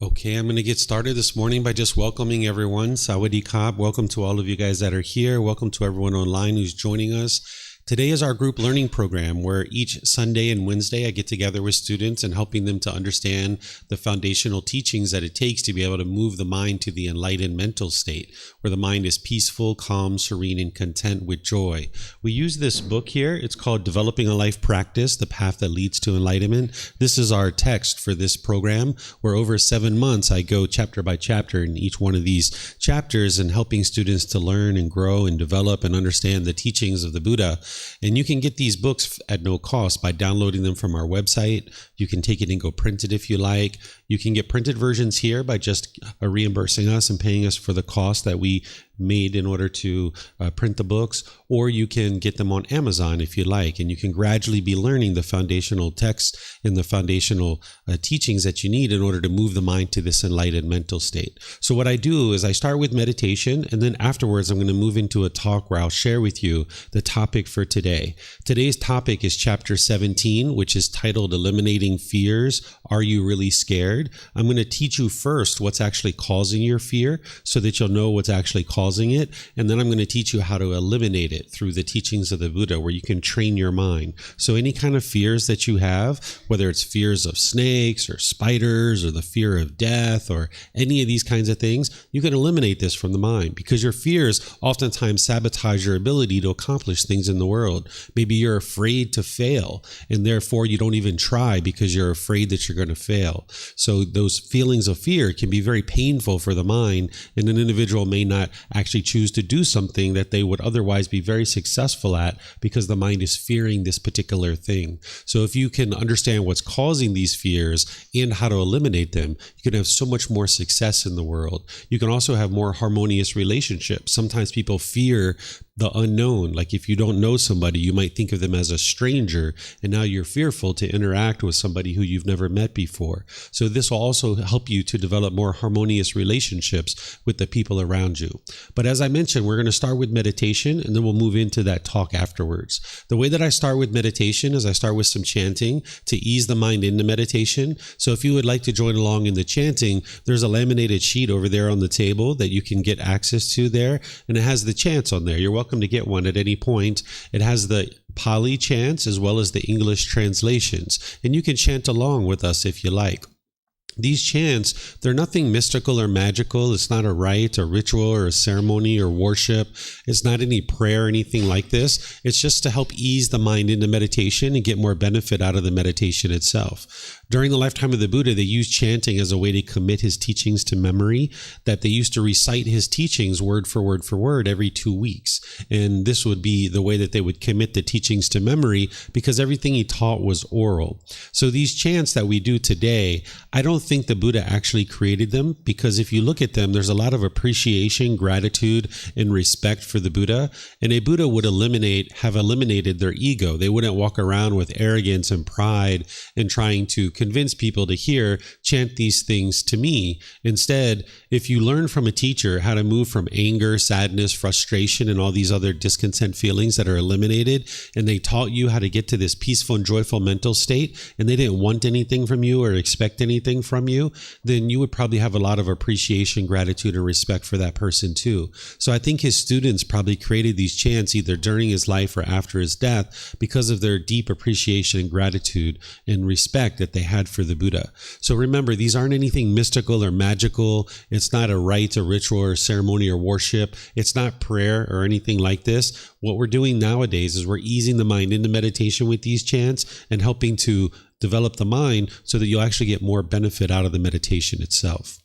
Okay, I'm going to get started this morning by just welcoming everyone. Sawadee Krap. Welcome to all of you guys that are here. Welcome to everyone online who's joining us. Today is our group learning program where each Sunday and Wednesday I get together with students and helping them to understand the foundational teachings that it takes to be able to move the mind to the enlightened mental state where the mind is peaceful, calm, serene, and content with joy. We use this book here. It's called Developing a Life Practice, The Path That Leads to Enlightenment. This is our text for this program where over 7 months I go chapter by chapter in each one of these chapters and helping students to learn and grow and develop and understand the teachings of the Buddha. And you can get these books at no cost by downloading them from our website. You can take it and go print it if you like. You can get printed versions here by just reimbursing us and paying us for the cost that we made in order to print the books, or you can get them on Amazon if you like, and you can gradually be learning the foundational text and the foundational teachings that you need in order to move the mind to this enlightened mental state. So what I do is I start with meditation, and then afterwards I'm going to move into a talk where I'll share with you the topic for today. Today's topic is chapter 17, which is titled Eliminating Fears. Are you really scared? I'm going to teach you first what's actually causing your fear so that you'll know what's actually causing it, and then I'm going to teach you how to eliminate it through the teachings of the Buddha, where you can train your mind. So any kind of fears that you have, whether it's fears of snakes or spiders or the fear of death or any of these kinds of things, you can eliminate this from the mind, because your fears oftentimes sabotage your ability to accomplish things in the world. Maybe you're afraid to fail, and therefore you don't even try because you're afraid that you're going to fail. So those feelings of fear can be very painful for the mind, and an individual may not actually choose to do something that they would otherwise be very successful at because the mind is fearing this particular thing. So if you can understand what's causing these fears and how to eliminate them, you can have so much more success in the world. You can also have more harmonious relationships. Sometimes people fear the unknown. Like if you don't know somebody, you might think of them as a stranger, and now you're fearful to interact with somebody who you've never met before. So this will also help you to develop more harmonious relationships with the people around you. But as I mentioned, we're going to start with meditation, and then we'll move into that talk afterwards. The way that I start with meditation is I start with some chanting to ease the mind into meditation. So if you would like to join along in the chanting, there's a laminated sheet over there on the table that you can get access to there, and it has the chants on there. You're welcome to get one at any point. It has the Pali chants as well as the English translations, and you can chant along with us if you like. These chants, they're nothing mystical or magical. It's not a rite or ritual or a ceremony or worship. It's not any prayer or anything like this. It's just to help ease the mind into meditation and get more benefit out of the meditation itself. During the lifetime of the Buddha, they used chanting as a way to commit his teachings to memory, that they used to recite his teachings word for word every 2 weeks. And this would be the way that they would commit the teachings to memory, because everything he taught was oral. So these chants that we do today, I don't think the Buddha actually created them, because if you look at them, there's a lot of appreciation, gratitude, and respect for the Buddha. And a Buddha would have eliminated their ego. They wouldn't walk around with arrogance and pride and trying to convince people to chant these things to me. Instead, if you learn from a teacher how to move from anger, sadness, frustration, and all these other discontent feelings that are eliminated, and they taught you how to get to this peaceful and joyful mental state, and they didn't want anything from you or expect anything from you, then you would probably have a lot of appreciation, gratitude, and respect for that person too. So I think his students probably created these chants either during his life or after his death because of their deep appreciation and gratitude and respect that they had for the Buddha. So remember, these aren't anything mystical or magical. It's not a rite, a ritual, or ceremony or worship. It's not prayer or anything like this. What we're doing nowadays is we're easing the mind into meditation with these chants and helping to develop the mind so that you'll actually get more benefit out of the meditation itself.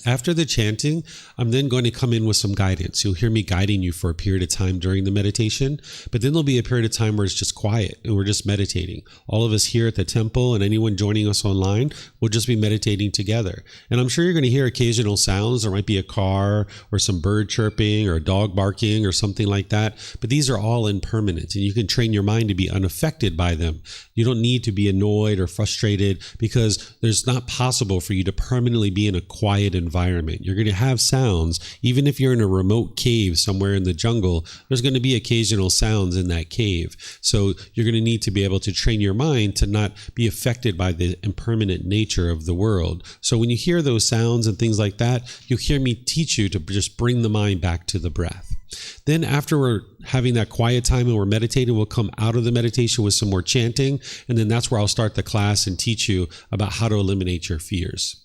After the chanting, I'm then going to come in with some guidance. You'll hear me guiding you for a period of time during the meditation, but then there'll be a period of time where it's just quiet and we're just meditating. All of us here at the temple and anyone joining us online will just be meditating together. And I'm sure you're going to hear occasional sounds. There might be a car or some bird chirping or a dog barking or something like that, but these are all impermanent, and you can train your mind to be unaffected by them. You don't need to be annoyed or frustrated, because it's not possible for you to permanently be in a quiet environment. You're going to have sounds. Even if you're in a remote cave somewhere in the jungle, there's going to be occasional sounds in that cave. So you're going to need to be able to train your mind to not be affected by the impermanent nature of the world. So when you hear those sounds and things like that, you'll hear me teach you to just bring the mind back to the breath. Then after we're having that quiet time and we're meditating, we'll come out of the meditation with some more chanting. And then that's where I'll start the class and teach you about how to eliminate your fears.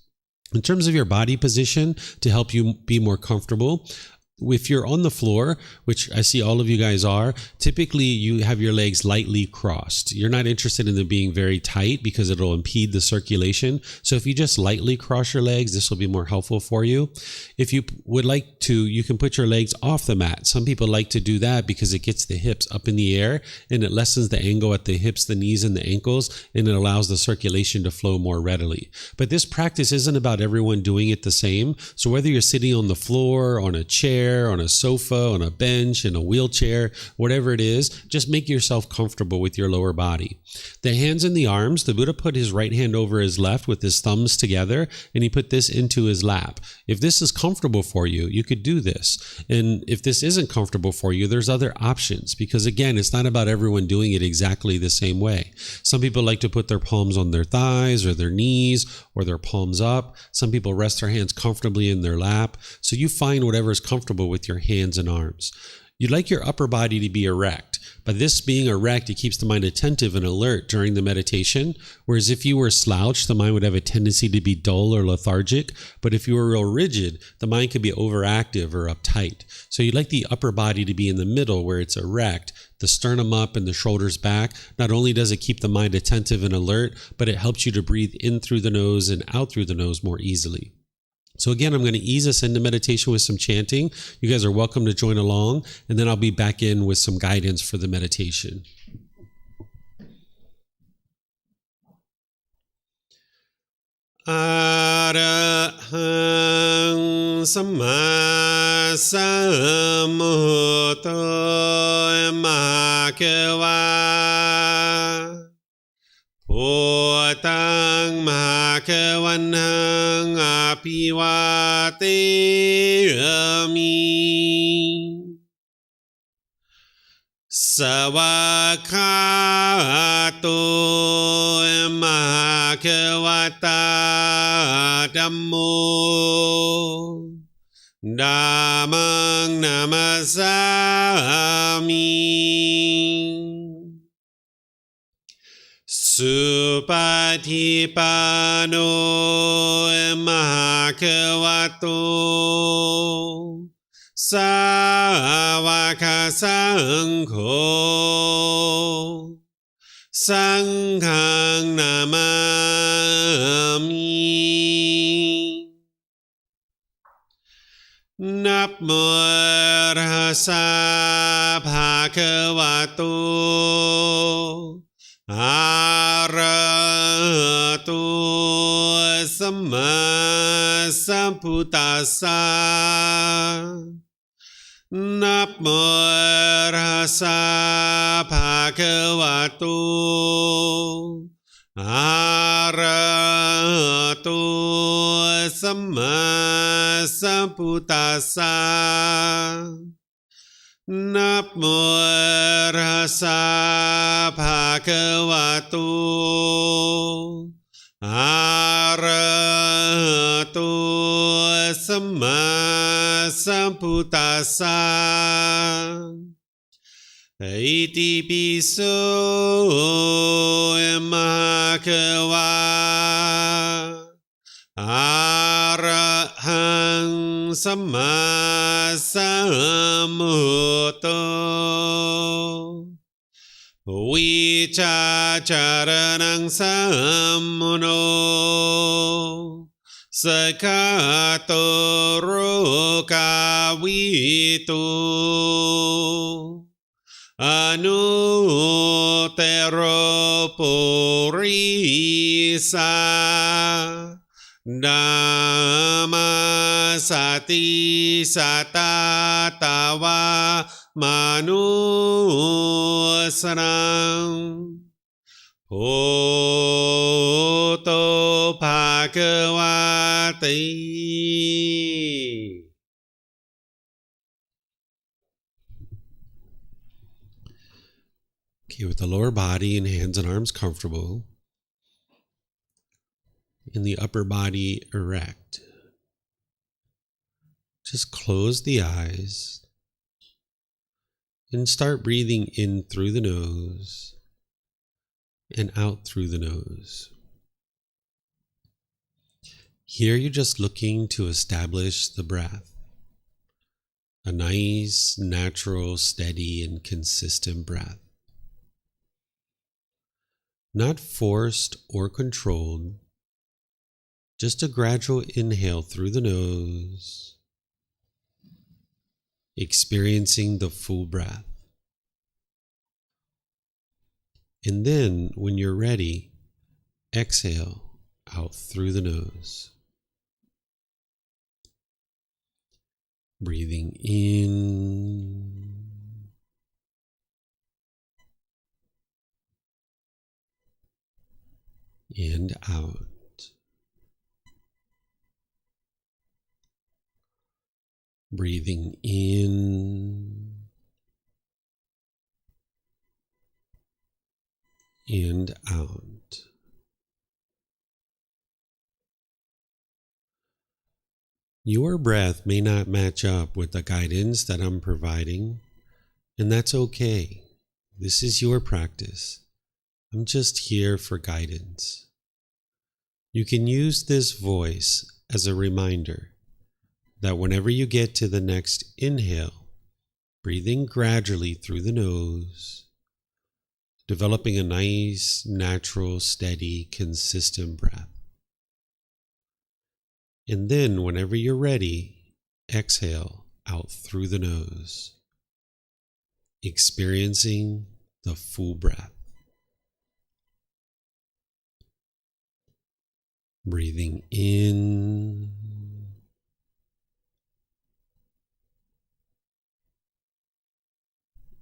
In terms of your body position, to help you be more comfortable, if you're on the floor, which I see all of you guys are, typically you have your legs lightly crossed. You're not interested in them being very tight because it'll impede the circulation. So if you just lightly cross your legs, this will be more helpful for you. If you would like to, you can put your legs off the mat. Some people like to do that because it gets the hips up in the air and it lessens the angle at the hips, the knees, and the ankles, and it allows the circulation to flow more readily. But this practice isn't about everyone doing it the same. So whether you're sitting on the floor, on a chair, on a sofa, on a bench, in a wheelchair, whatever it is, just make yourself comfortable with your lower body. The hands and the arms, the Buddha put his right hand over his left with his thumbs together, and he put this into his lap. If this is comfortable for you, you could do this. And if this isn't comfortable for you, there's other options, because again, it's not about everyone doing it exactly the same way. Some people like to put their palms on their thighs or their knees or their palms up. Some people rest their hands comfortably in their lap. So you find whatever is comfortable with your hands and arms. You'd like your upper body to be erect. By this being erect, it keeps the mind attentive and alert during the meditation, whereas if you were slouched, the mind would have a tendency to be dull or lethargic. But if you were real rigid, the mind could be overactive or uptight. So you'd like the upper body to be in the middle where it's erect, the sternum up and the shoulders back. Not only does it keep the mind attentive and alert, but it helps you to breathe in through the nose and out through the nose more easily. So again, I'm going to ease us into meditation with some chanting. You guys are welcome to join along, and then I'll be back in with some guidance for the meditation. Arahang Samma Sambuddho Bhagava Wat Tung Bhagavanang Apivateyami Savakato Bhagavata Dhammo Dhammang Namasami Supatipano Bhagavato Sāvaka Saṅgho Saṅghang Namami Namo Tassa Bhagavato Arahato Samma Sambuddhassa Namo Tassa Bhagavato Arahato Samma Sambuddhassa Namo Tassa Bhagavato Arahato Samma Sambuddhassa Iti piso Bhagava Arahang Samma Sambuddho Vicacaranang Sammuno Sakato Rokavito Anutero Purisa Dhamma Sati Satatawa Manusarang Bhutto Bhagavati Okay, with the lower body and hands and arms comfortable, and the upper body erect, just close the eyes and start breathing in through the nose and out through the nose. Here you're just looking to establish the breath, a nice, natural, steady, and consistent breath. Not forced or controlled, just a gradual inhale through the nose, experiencing the full breath. And then, when you're ready, exhale out through the nose. Breathing in and out. Breathing in and out. Your breath may not match up with the guidance that I'm providing, and that's okay. This is your practice. I'm just here for guidance. You can use this voice as a reminder that whenever you get to the next inhale, breathing gradually through the nose, developing a nice, natural, steady, consistent breath. And then whenever you're ready, exhale out through the nose, experiencing the full breath. Breathing in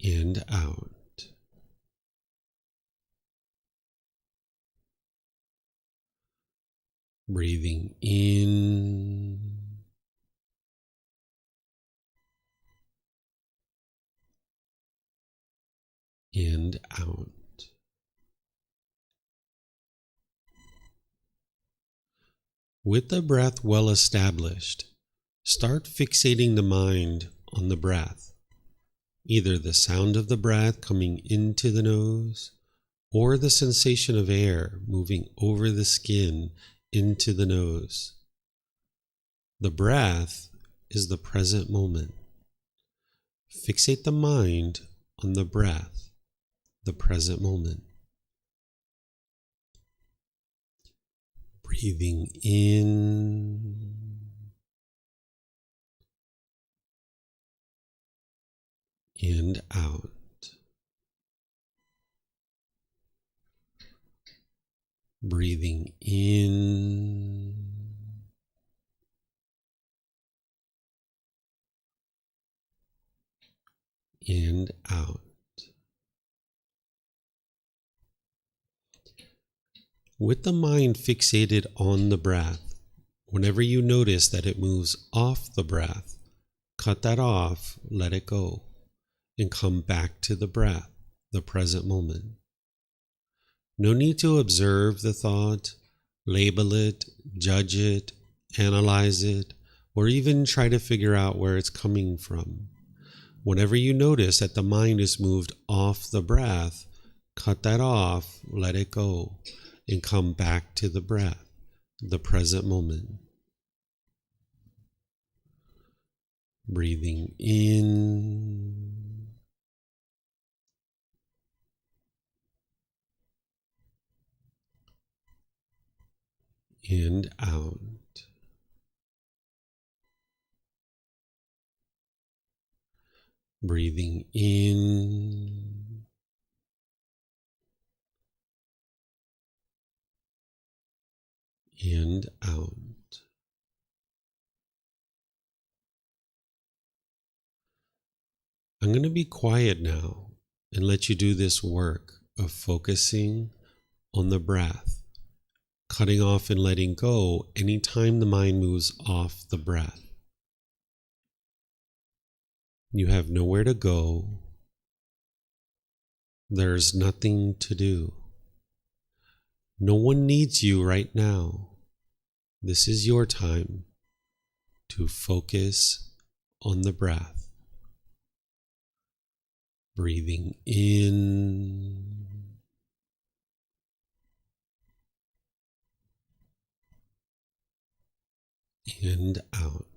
and out. Breathing in and out. With the breath well established, start fixating the mind on the breath, either the sound of the breath coming into the nose or the sensation of air moving over the skin into the nose. The breath is the present moment. Fixate the mind on the breath, the present moment. Breathing in and out. Breathing in and out. With the mind fixated on the breath, whenever you notice that it moves off the breath, cut that off, let it go, and come back to the breath, the present moment. No need to observe the thought, label it, judge it, analyze it, or even try to figure out where it's coming from. Whenever you notice that the mind is moved off the breath, cut that off, let it go, and come back to the breath, the present moment. Breathing in and out. Breathing in and out. I'm going to be quiet now and let you do this work of focusing on the breath, cutting off and letting go anytime the mind moves off the breath. You have nowhere to go, There's nothing to do. No one needs you right now. This is your time to focus on the breath. Breathing in and out.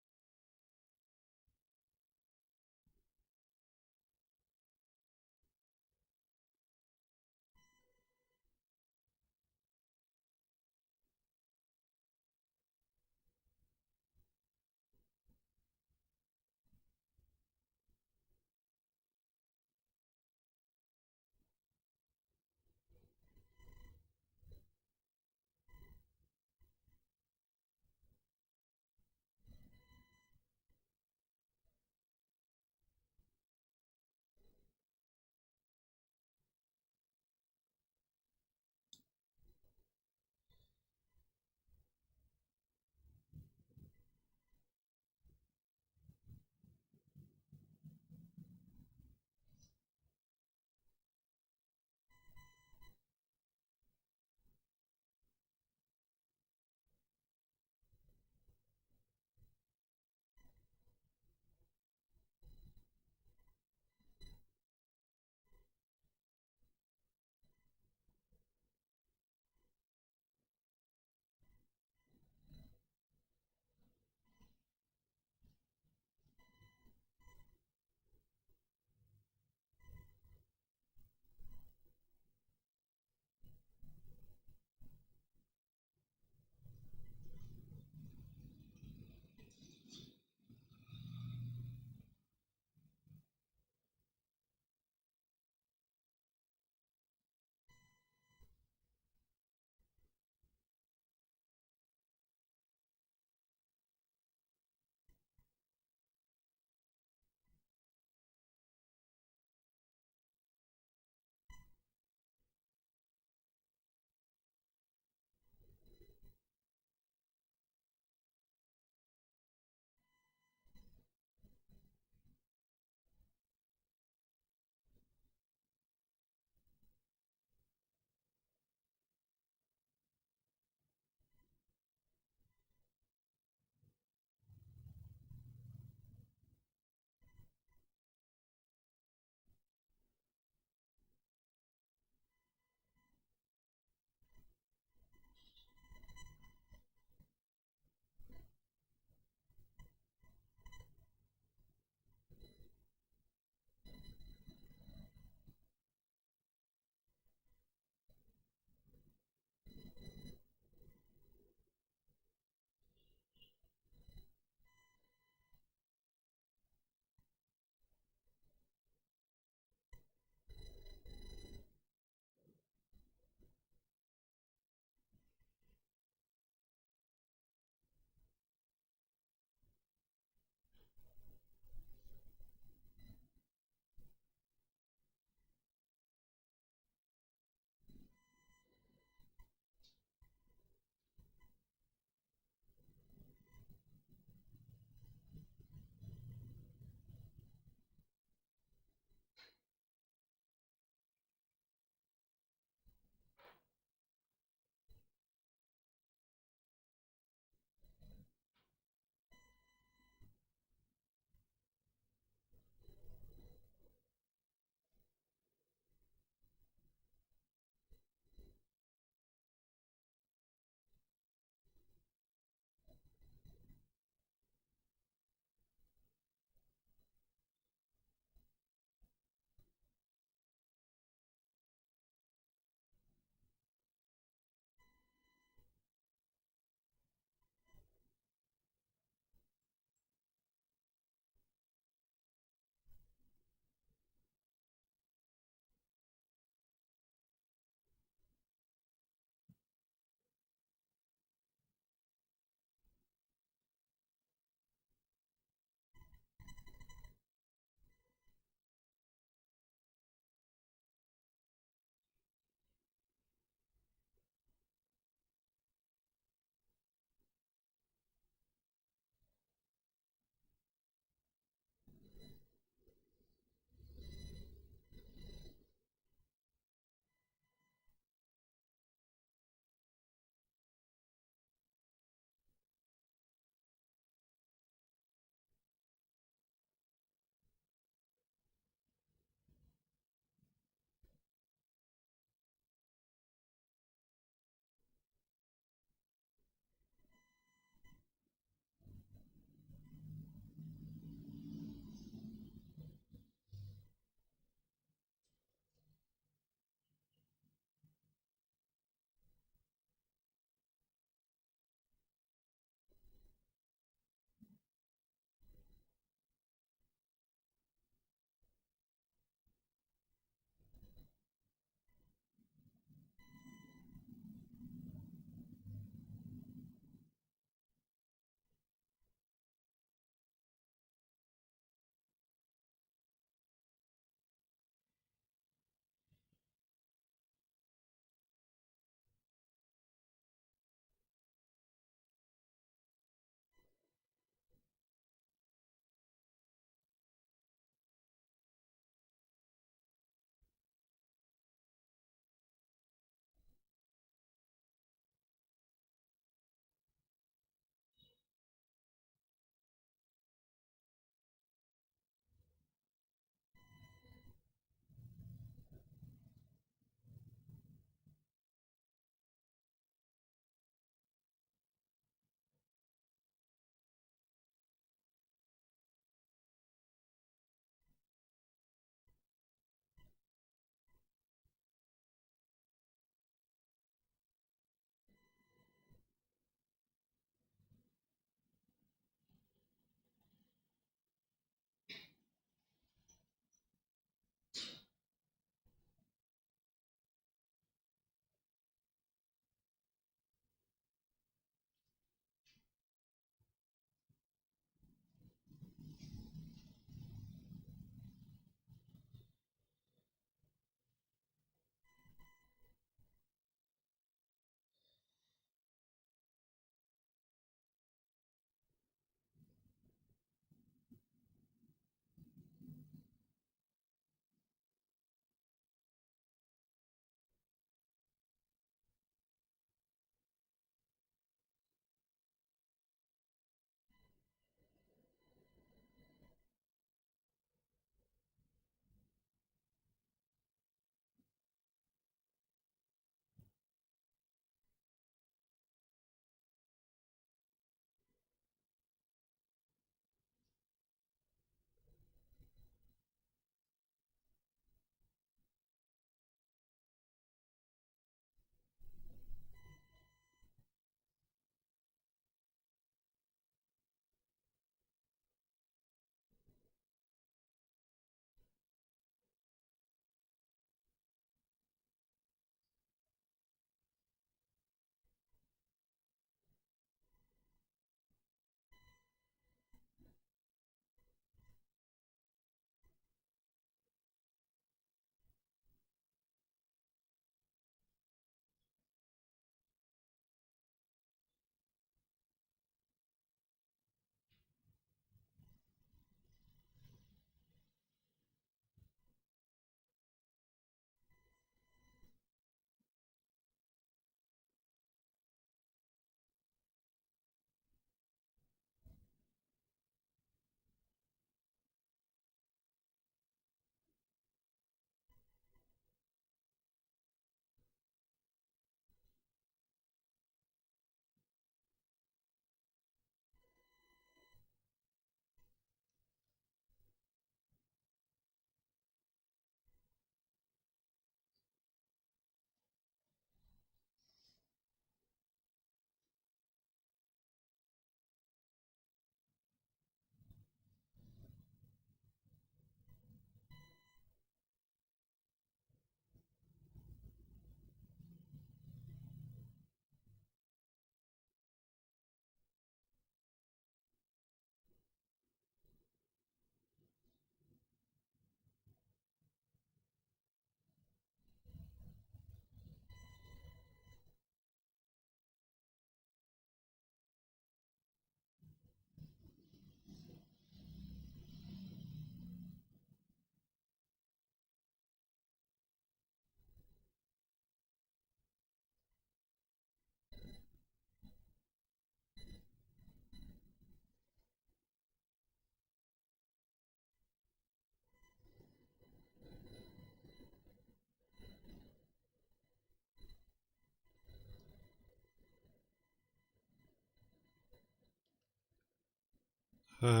อะ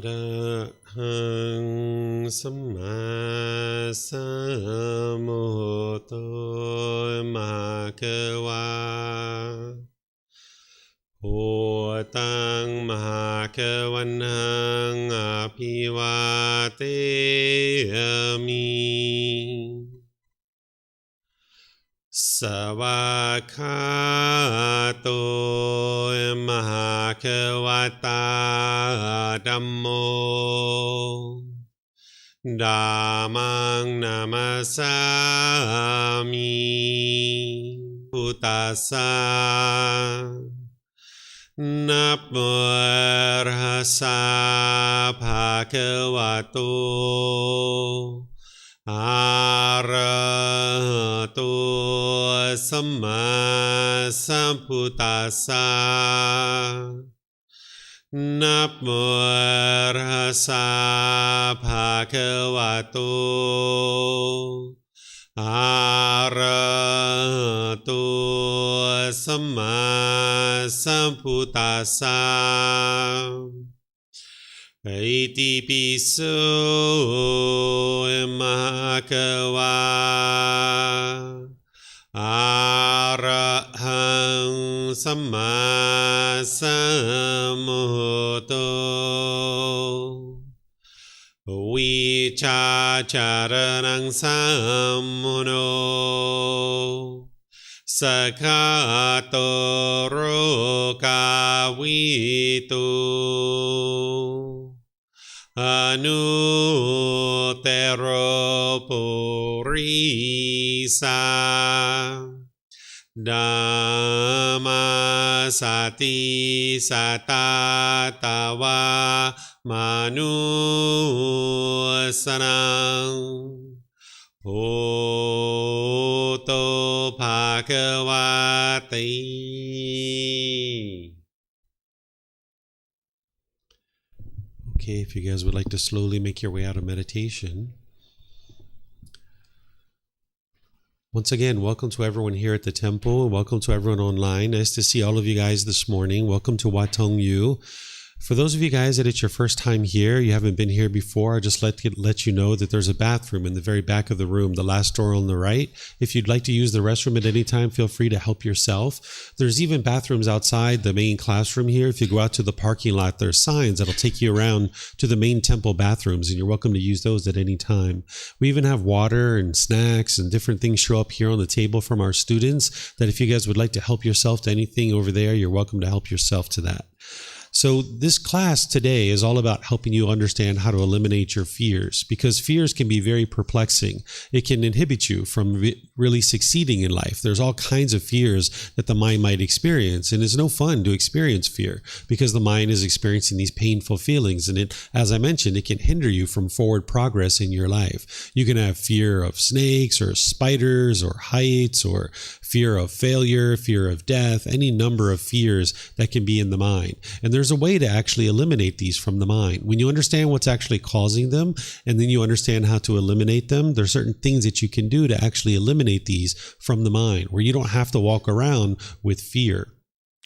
ระหังสัมมาสัมพุทโธมหาเกวาพุทธังมหาเกวันหังอภิวาเทมิสวากขาโตมหาเขวตาธัมโมธัมมังนามัสสามิพุทธัสสะนะโมตัสสะภะคะวะโตอะระหะโตสัมมาสัมพุทธัสสะนะโมตัสสะภะคะวะโตอะระหะโตสัมมาสัมพุทธัสสะอิติปิโสมหะเขวาอะระหังสัมมาสัมพุทโธวิชาจารณังสัมมุโนสกขาโตโรกาวิตุอนุเตโรปุริสาธัมมาสติสัตตาตาวามนุสนังพุทโธภควาติ Okay, if you guys would like to slowly make your way out of meditation. Once again, welcome to everyone here at the temple. Welcome to everyone online. Nice to see all of you guys this morning. Welcome to Wat Tung. For those of you guys that it's your first time here, you haven't been here before, I'll just let you know that there's a bathroom in the very back of the room, the last door on the right. If you'd like to use the restroom at any time, feel free to help yourself. There's even bathrooms outside the main classroom here. If you go out to the parking lot, there's signs that'll take you around to the main temple bathrooms, and you're welcome to use those at any time. We even have water and snacks and different things show up here on the table from our students, that if you guys would like to help yourself to anything over there, you're welcome to help yourself to that. So this class today is all about helping you understand how to eliminate your fears, because fears can be very perplexing. It can inhibit you from really succeeding in life. There's all kinds of fears that the mind might experience, and it's no fun to experience fear because the mind is experiencing these painful feelings. And it, as I mentioned, it can hinder you from forward progress in your life. You can have fear of snakes or spiders or heights, or fear of failure, fear of death, any number of fears that can be in the mind. And there's a way to actually eliminate these from the mind. When you understand what's actually causing them, and then you understand how to eliminate them, there's certain things that you can do to actually eliminate these from the mind, where you don't have to walk around with fear.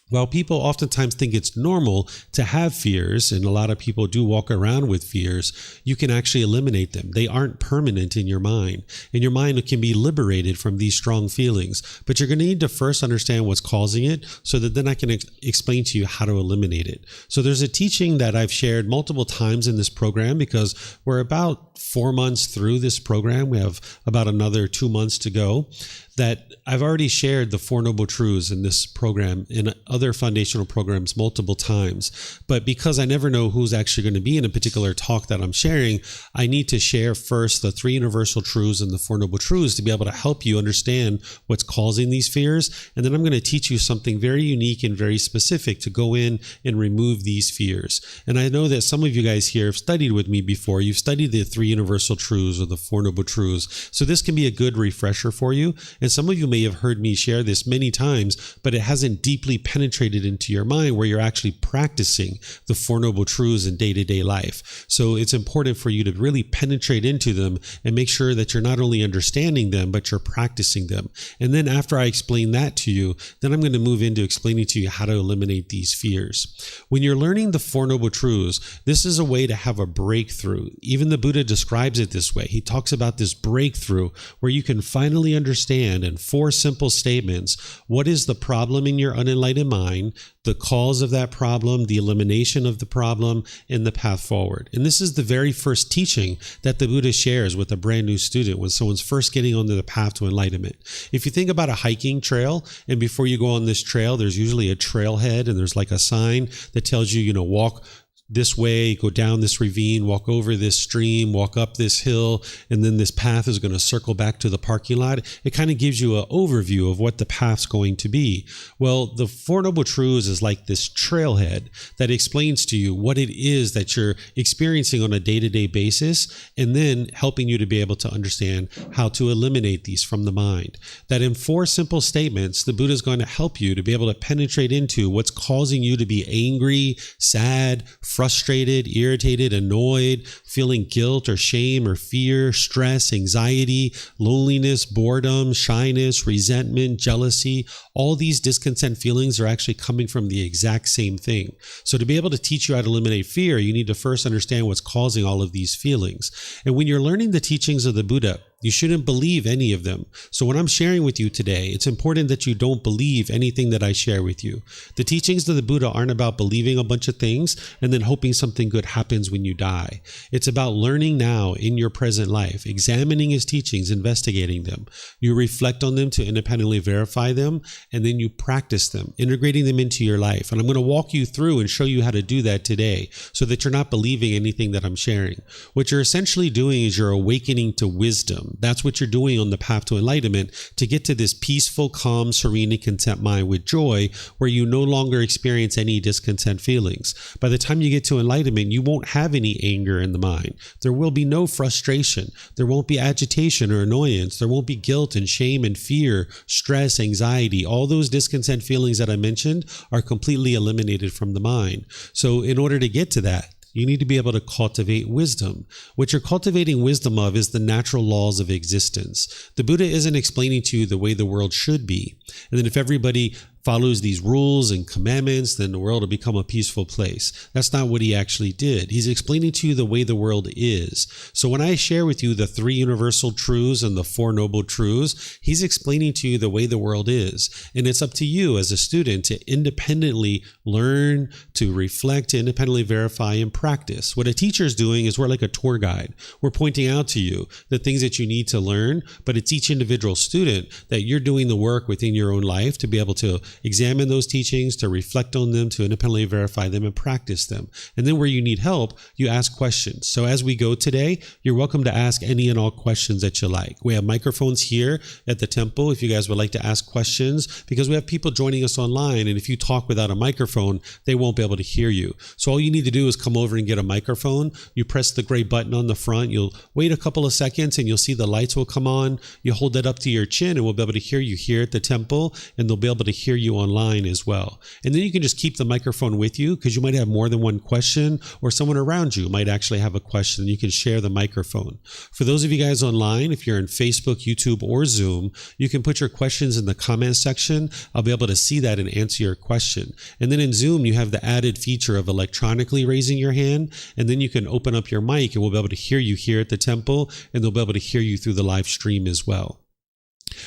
While people oftentimes think it's normal to have fears, and a lot of people do walk around with fears, you can actually eliminate them. They aren't permanent in your mind, and your mind can be liberated from these strong feelings. But you're going to need to first understand what's causing it, so that then I can explain to you how to eliminate it. So there's a teaching that I've shared multiple times in this program, because we're about 4 months through this program. We have about another 2 months to go. That I've already shared the Four Noble Truths in this program, in other foundational programs, multiple times. But because I never know who's actually going to be in a particular talk that I'm sharing, I need to share first the three universal truths and the Four Noble Truths to be able to help you understand what's causing these fears. And then I'm going to teach you something very unique and very specific to go in and remove these fears. And I know that some of you guys here have studied with me before. You've studied the three universal truths or the Four Noble Truths. So this can be a good refresher for you. And some of you may have heard me share this many times, but it hasn't deeply penetrated into your mind where you're actually practicing the Four Noble Truths in day-to-day life. So it's important for you to really penetrate into them and make sure that you're not only understanding them, but you're practicing them. And then after I explain that to you, then I'm going to move into explaining to you how to eliminate these fears. When you're learning the Four Noble Truths, this is a way to have a breakthrough. Even the Buddha describes it this way. He talks about this breakthrough where you can finally understand in four simple statements what is the problem in your unenlightened mind, the cause of that problem, the elimination of the problem, and the path forward. And this is the very first teaching that the Buddha shares with a brand new student when someone's first getting onto the path to enlightenment. If you think about a hiking trail, and before you go on this trail, there's usually a trailhead and there's like a sign that tells you, walk this way, go down this ravine, walk over this stream, walk up this hill, and then this path is going to circle back to the parking lot. It kind of gives you an overview of what the path's going to be. Well, the Four Noble Truths is like this trailhead that explains to you what it is that you're experiencing on a day-to-day basis, and then helping you to be able to understand how to eliminate these from the mind. That in four simple statements, the Buddha is going to help you to be able to penetrate into what's causing you to be angry, sad, frustrated, irritated, annoyed, feeling guilt or shame or fear, stress, anxiety, loneliness, boredom, shyness, resentment, jealousy. All these discontent feelings are actually coming from the exact same thing. So to be able to teach you how to eliminate fear, you need to first understand what's causing all of these feelings. And when you're learning the teachings of the Buddha, you shouldn't believe any of them. So when I'm sharing with you today, it's important that you don't believe anything that I share with you. The teachings of the Buddha aren't about believing a bunch of things and then hoping something good happens when you die. It's about learning now in your present life, examining his teachings, investigating them. You reflect on them to independently verify them, and then you practice them, integrating them into your life. And I'm going to walk you through and show you how to do that today so that you're not believing anything that I'm sharing. What you're essentially doing is you're awakening to wisdom. That's what you're doing on the path to enlightenment, to get to this peaceful, calm, serene, and content mind with joy, where you no longer experience any discontent feelings. By the time you get to enlightenment, you won't have any anger in the mind. There will be no frustration. There won't be agitation or annoyance. There won't be guilt and shame and fear, stress, anxiety. All those discontent feelings that I mentioned are completely eliminated from the mind. So in order to get to that, you need to be able to cultivate wisdom. What you're cultivating wisdom of is the natural laws of existence. The Buddha isn't explaining to you the way the world should be. And then if everybody follows these rules and commandments, then the world will become a peaceful place. That's not what he actually did. He's explaining to you the way the world is. So when I share with you the three universal truths and the Four Noble Truths, he's explaining to you the way the world is. And it's up to you as a student to independently learn, to reflect, to independently verify and practice. What a teacher is doing is we're like a tour guide. We're pointing out to you the things that you need to learn, but it's each individual student that you're doing the work within your own life to be able to examine those teachings, to reflect on them, to independently verify them and practice them. And then where you need help, you ask questions. So as we go today, you're welcome to ask any and all questions that you like. We have microphones here at the temple if you guys would like to ask questions, because we have people joining us online, and if you talk without a microphone, they won't be able to hear you. So all you need to do is come over and get a microphone. You press the gray button on the front. You'll wait a couple of seconds and you'll see the lights will come on. You hold that up to your chin and we'll be able to hear you here at the temple, and they'll be able to hear you online as well. And then you can just keep the microphone with you, because you might have more than one question, or someone around you might actually have a question, and you can share the microphone. For those of you guys online, if you're in Facebook, YouTube, or Zoom, you can put your questions in the comment section. I'll be able to see that and answer your question. And then in Zoom, you have the added feature of electronically raising your hand, and then you can open up your mic and we'll be able to hear you here at the temple, and they'll be able to hear you through the live stream as well.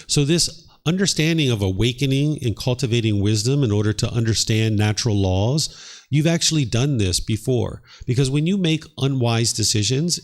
So this understanding of awakening and cultivating wisdom in order to understand natural laws, you've actually done this before, because when you make unwise decisions,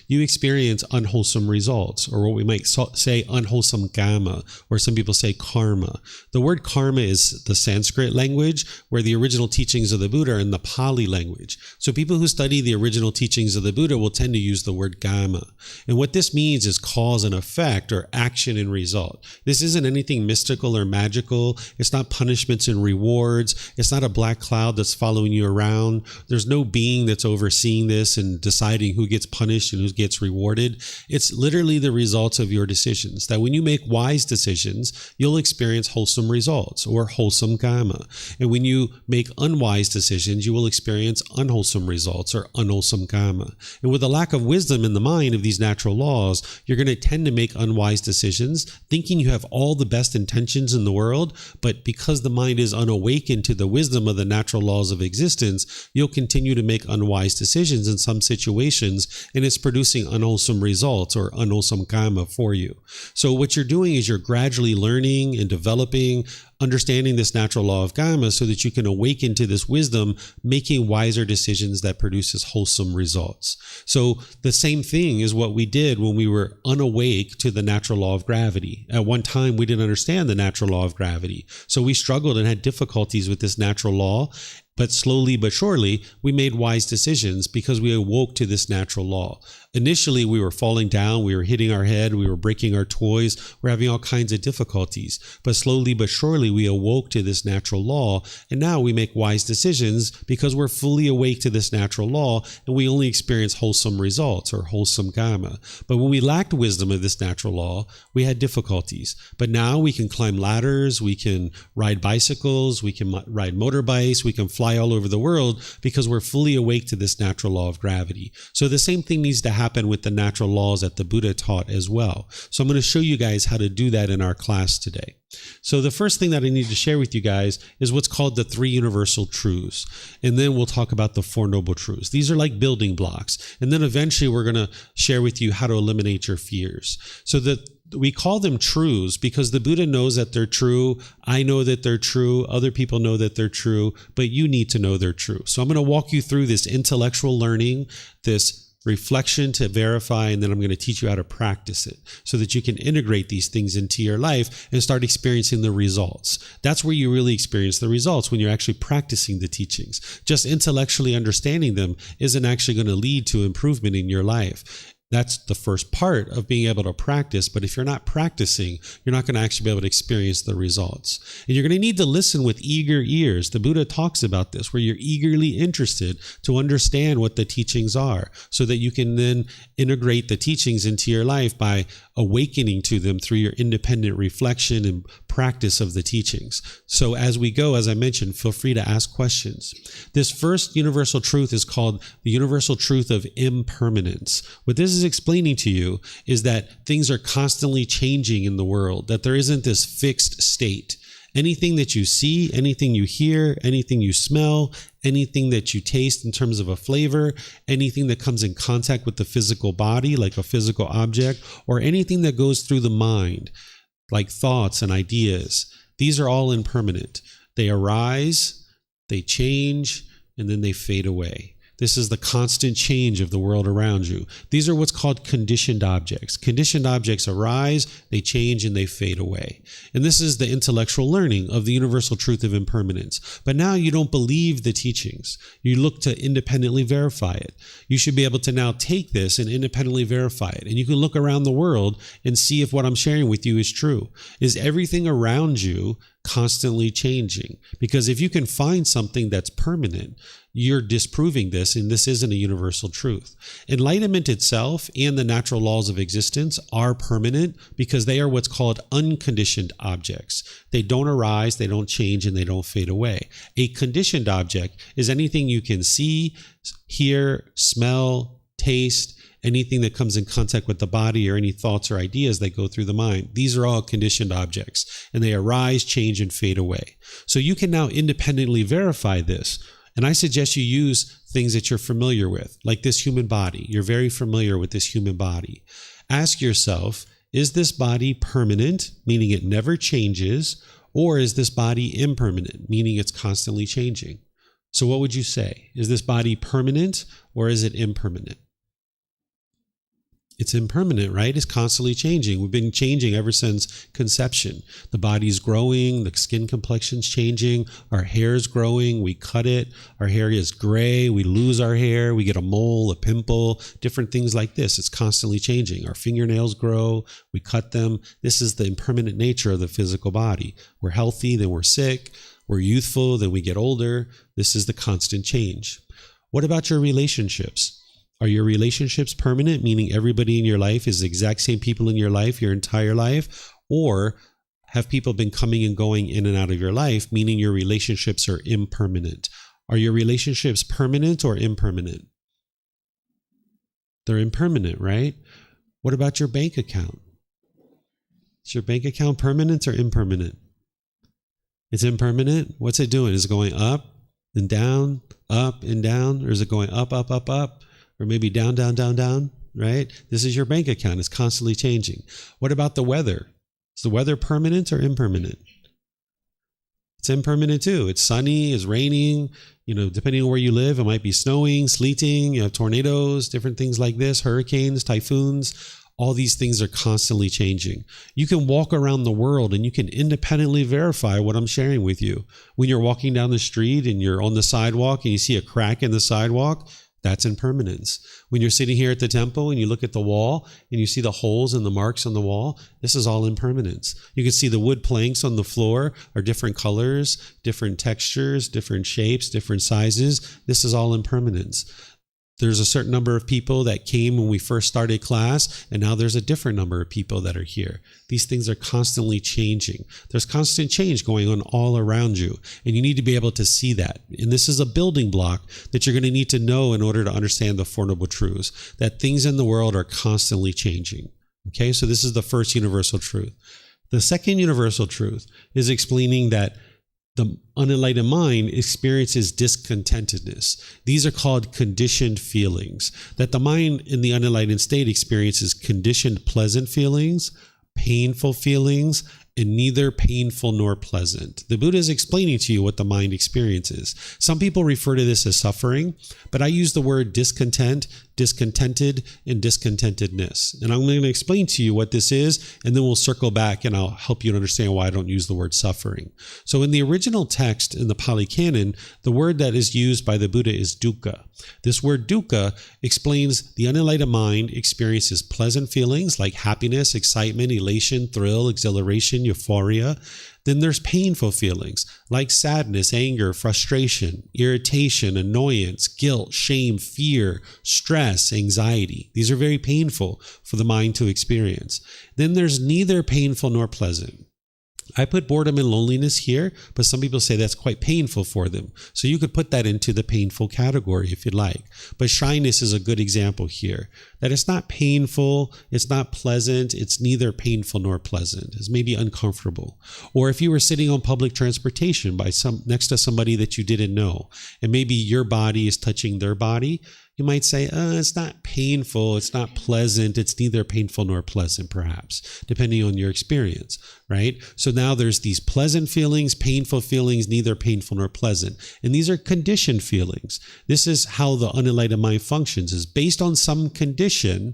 you experience unwholesome results, or what we might say unwholesome karma, or some people say karma. The word karma is the Sanskrit language, where the original teachings of the Buddha are in the Pali language. So people who study the original teachings of the Buddha will tend to use the word karma. And what this means is cause and effect, or action and result. This isn't anything mystical or magical. It's not punishments and rewards. It's not a black cloud that's followed following you around. There's no being that's overseeing this and deciding who gets punished and who gets rewarded. It's literally the results of your decisions. That when you make wise decisions, you'll experience wholesome results or wholesome karma. And when you make unwise decisions, you will experience unwholesome results or unwholesome karma. And with a lack of wisdom in the mind of these natural laws, you're going to tend to make unwise decisions, thinking you have all the best intentions in the world, but because the mind is unawakened to the wisdom of the natural laws of existence, you'll continue to make unwise decisions in some situations, and it's producing unwholesome results or unwholesome karma for you. So what you're doing is you're gradually learning and developing, understanding this natural law of karma so that you can awaken to this wisdom, making wiser decisions that produces wholesome results. So the same thing is what we did when we were unawake to the natural law of gravity. At one time, we didn't understand the natural law of gravity. So we struggled and had difficulties with this natural law. But slowly but surely, we made wise decisions because we awoke to this natural law. Initially, we were falling down, we were hitting our head, we were breaking our toys, we're having all kinds of difficulties. But slowly but surely, we awoke to this natural law, and now we make wise decisions because we're fully awake to this natural law, and we only experience wholesome results or wholesome karma. But when we lacked wisdom of this natural law, we had difficulties. But now we can climb ladders, we can ride bicycles, we can ride motorbikes, we can fly all over the world because we're fully awake to this natural law of gravity. So the same thing needs to happen with the natural laws that the Buddha taught as well. So I'm going to show you guys how to do that in our class today. So the first thing that I need to share with you guys is what's called the three universal truths. And then we'll talk about the four noble truths. These are like building blocks. And then eventually we're going to share with you how to eliminate your fears. So we call them truths because the Buddha knows that they're true. I know that they're true. Other people know that they're true, but you need to know they're true. So I'm going to walk you through this intellectual learning, this reflection to verify, and then I'm going to teach you how to practice it so that you can integrate these things into your life and start experiencing the results. That's where you really experience the results, when you're actually practicing the teachings. Just intellectually understanding them isn't actually going to lead to improvement in your life. That's the first part of being able to practice. But if you're not practicing, you're not going to actually be able to experience the results. And you're going to need to listen with eager ears. The Buddha talks about this, where you're eagerly interested to understand what the teachings are so that you can then integrate the teachings into your life by awakening to them through your independent reflection and practice of the teachings. So as we go, as I mentioned, feel free to ask questions. This first universal truth is called the universal truth of impermanence. What this is explaining to you is that things are constantly changing in the world, that there isn't this fixed state. Anything that you see, anything you hear, anything you smell, anything that you taste in terms of a flavor, anything that comes in contact with the physical body, like a physical object, or anything that goes through the mind, like thoughts and ideas, these are all impermanent. They arise, they change, and then they fade away. This is the constant change of the world around you. These are what's called conditioned objects. Conditioned objects arise, they change, and they fade away. And this is the intellectual learning of the universal truth of impermanence. But now you don't believe the teachings. You look to independently verify it. You should be able to now take this and independently verify it. And you can look around the world and see if what I'm sharing with you is true. Is everything around you constantly changing? Because if you can find something that's permanent, you're disproving this, and this isn't a universal truth. Enlightenment itself and the natural laws of existence are permanent because they are what's called unconditioned objects. They don't arise, they don't change, and they don't fade away. A conditioned object is anything you can see, hear, smell, taste, anything that comes in contact with the body, or any thoughts or ideas that go through the mind. These are all conditioned objects, and they arise, change, and fade away. So you can now independently verify this. And I suggest you use things that you're familiar with, like this human body. You're very familiar with this human body. Ask yourself, is this body permanent, meaning it never changes, or is this body impermanent, meaning it's constantly changing? So what would you say? Is this body permanent, or is it impermanent? It's impermanent, right? It's constantly changing. We've been changing ever since conception. The body's growing, the skin complexion's changing, our hair's growing, we cut it, our hair is gray, we lose our hair, we get a mole, a pimple, different things like this. It's constantly changing. Our fingernails grow, we cut them. This is the impermanent nature of the physical body. We're healthy, then we're sick. We're youthful, then we get older. This is the constant change. What about your relationships? Are your relationships permanent, meaning everybody in your life is the exact same people in your life your entire life? Or have people been coming and going in and out of your life, meaning your relationships are impermanent? Are your relationships permanent or impermanent? They're impermanent, right? What about your bank account? Is your bank account permanent or impermanent? It's impermanent. What's it doing? Is it going up and down, or is it going up, up, up, up? Or maybe down, down, down, down, right? This is your bank account. It's constantly changing. What about the weather? Is the weather permanent or impermanent? It's impermanent too. It's sunny, it's raining, depending on where you live, it might be snowing, sleeting, you have tornadoes, different things like this, hurricanes, typhoons. All these things are constantly changing. You can walk around the world and you can independently verify what I'm sharing with you. When you're walking down the street and you're on the sidewalk and you see a crack in the sidewalk, that's impermanence. When you're sitting here at the temple and you look at the wall and you see the holes and the marks on the wall, this is all impermanence. You can see the wood planks on the floor are different colors, different textures, different shapes, different sizes. This is all impermanence. There's a certain number of people that came when we first started class, and now there's a different number of people that are here. These things are constantly changing. There's constant change going on all around you, and you need to be able to see that. And this is a building block that you're going to need to know in order to understand the Four Noble Truths, that things in the world are constantly changing. Okay, so this is the first universal truth. The second universal truth is explaining that the unenlightened mind experiences discontentedness. These are called conditioned feelings. That the mind in the unenlightened state experiences conditioned pleasant feelings, painful feelings, and neither painful nor pleasant. The Buddha is explaining to you what the mind experiences. Some people refer to this as suffering, but I use the word discontent, discontented, and discontentedness. And I'm going to explain to you what this is, and then we'll circle back and I'll help you to understand why I don't use the word suffering. So in the original text in the Pali Canon, the word that is used by the Buddha is dukkha. This word dukkha explains the unenlightened mind experiences pleasant feelings like happiness, excitement, elation, thrill, exhilaration, euphoria. Then there's painful feelings like sadness, anger, frustration, irritation, annoyance, guilt, shame, fear, stress, anxiety. These are very painful for the mind to experience. Then there's neither painful nor pleasant. I put boredom and loneliness here, but some people say that's quite painful for them. So you could put that into the painful category if you'd like. But shyness is a good example here. That it's not painful, it's not pleasant, it's neither painful nor pleasant. It's maybe uncomfortable. Or if you were sitting on public transportation next to somebody that you didn't know, and maybe your body is touching their body, you might say, it's not painful, it's not pleasant, it's neither painful nor pleasant, perhaps, depending on your experience, right? So now there's these pleasant feelings, painful feelings, neither painful nor pleasant. And these are conditioned feelings. This is how the unenlightened mind functions, is based on some condition,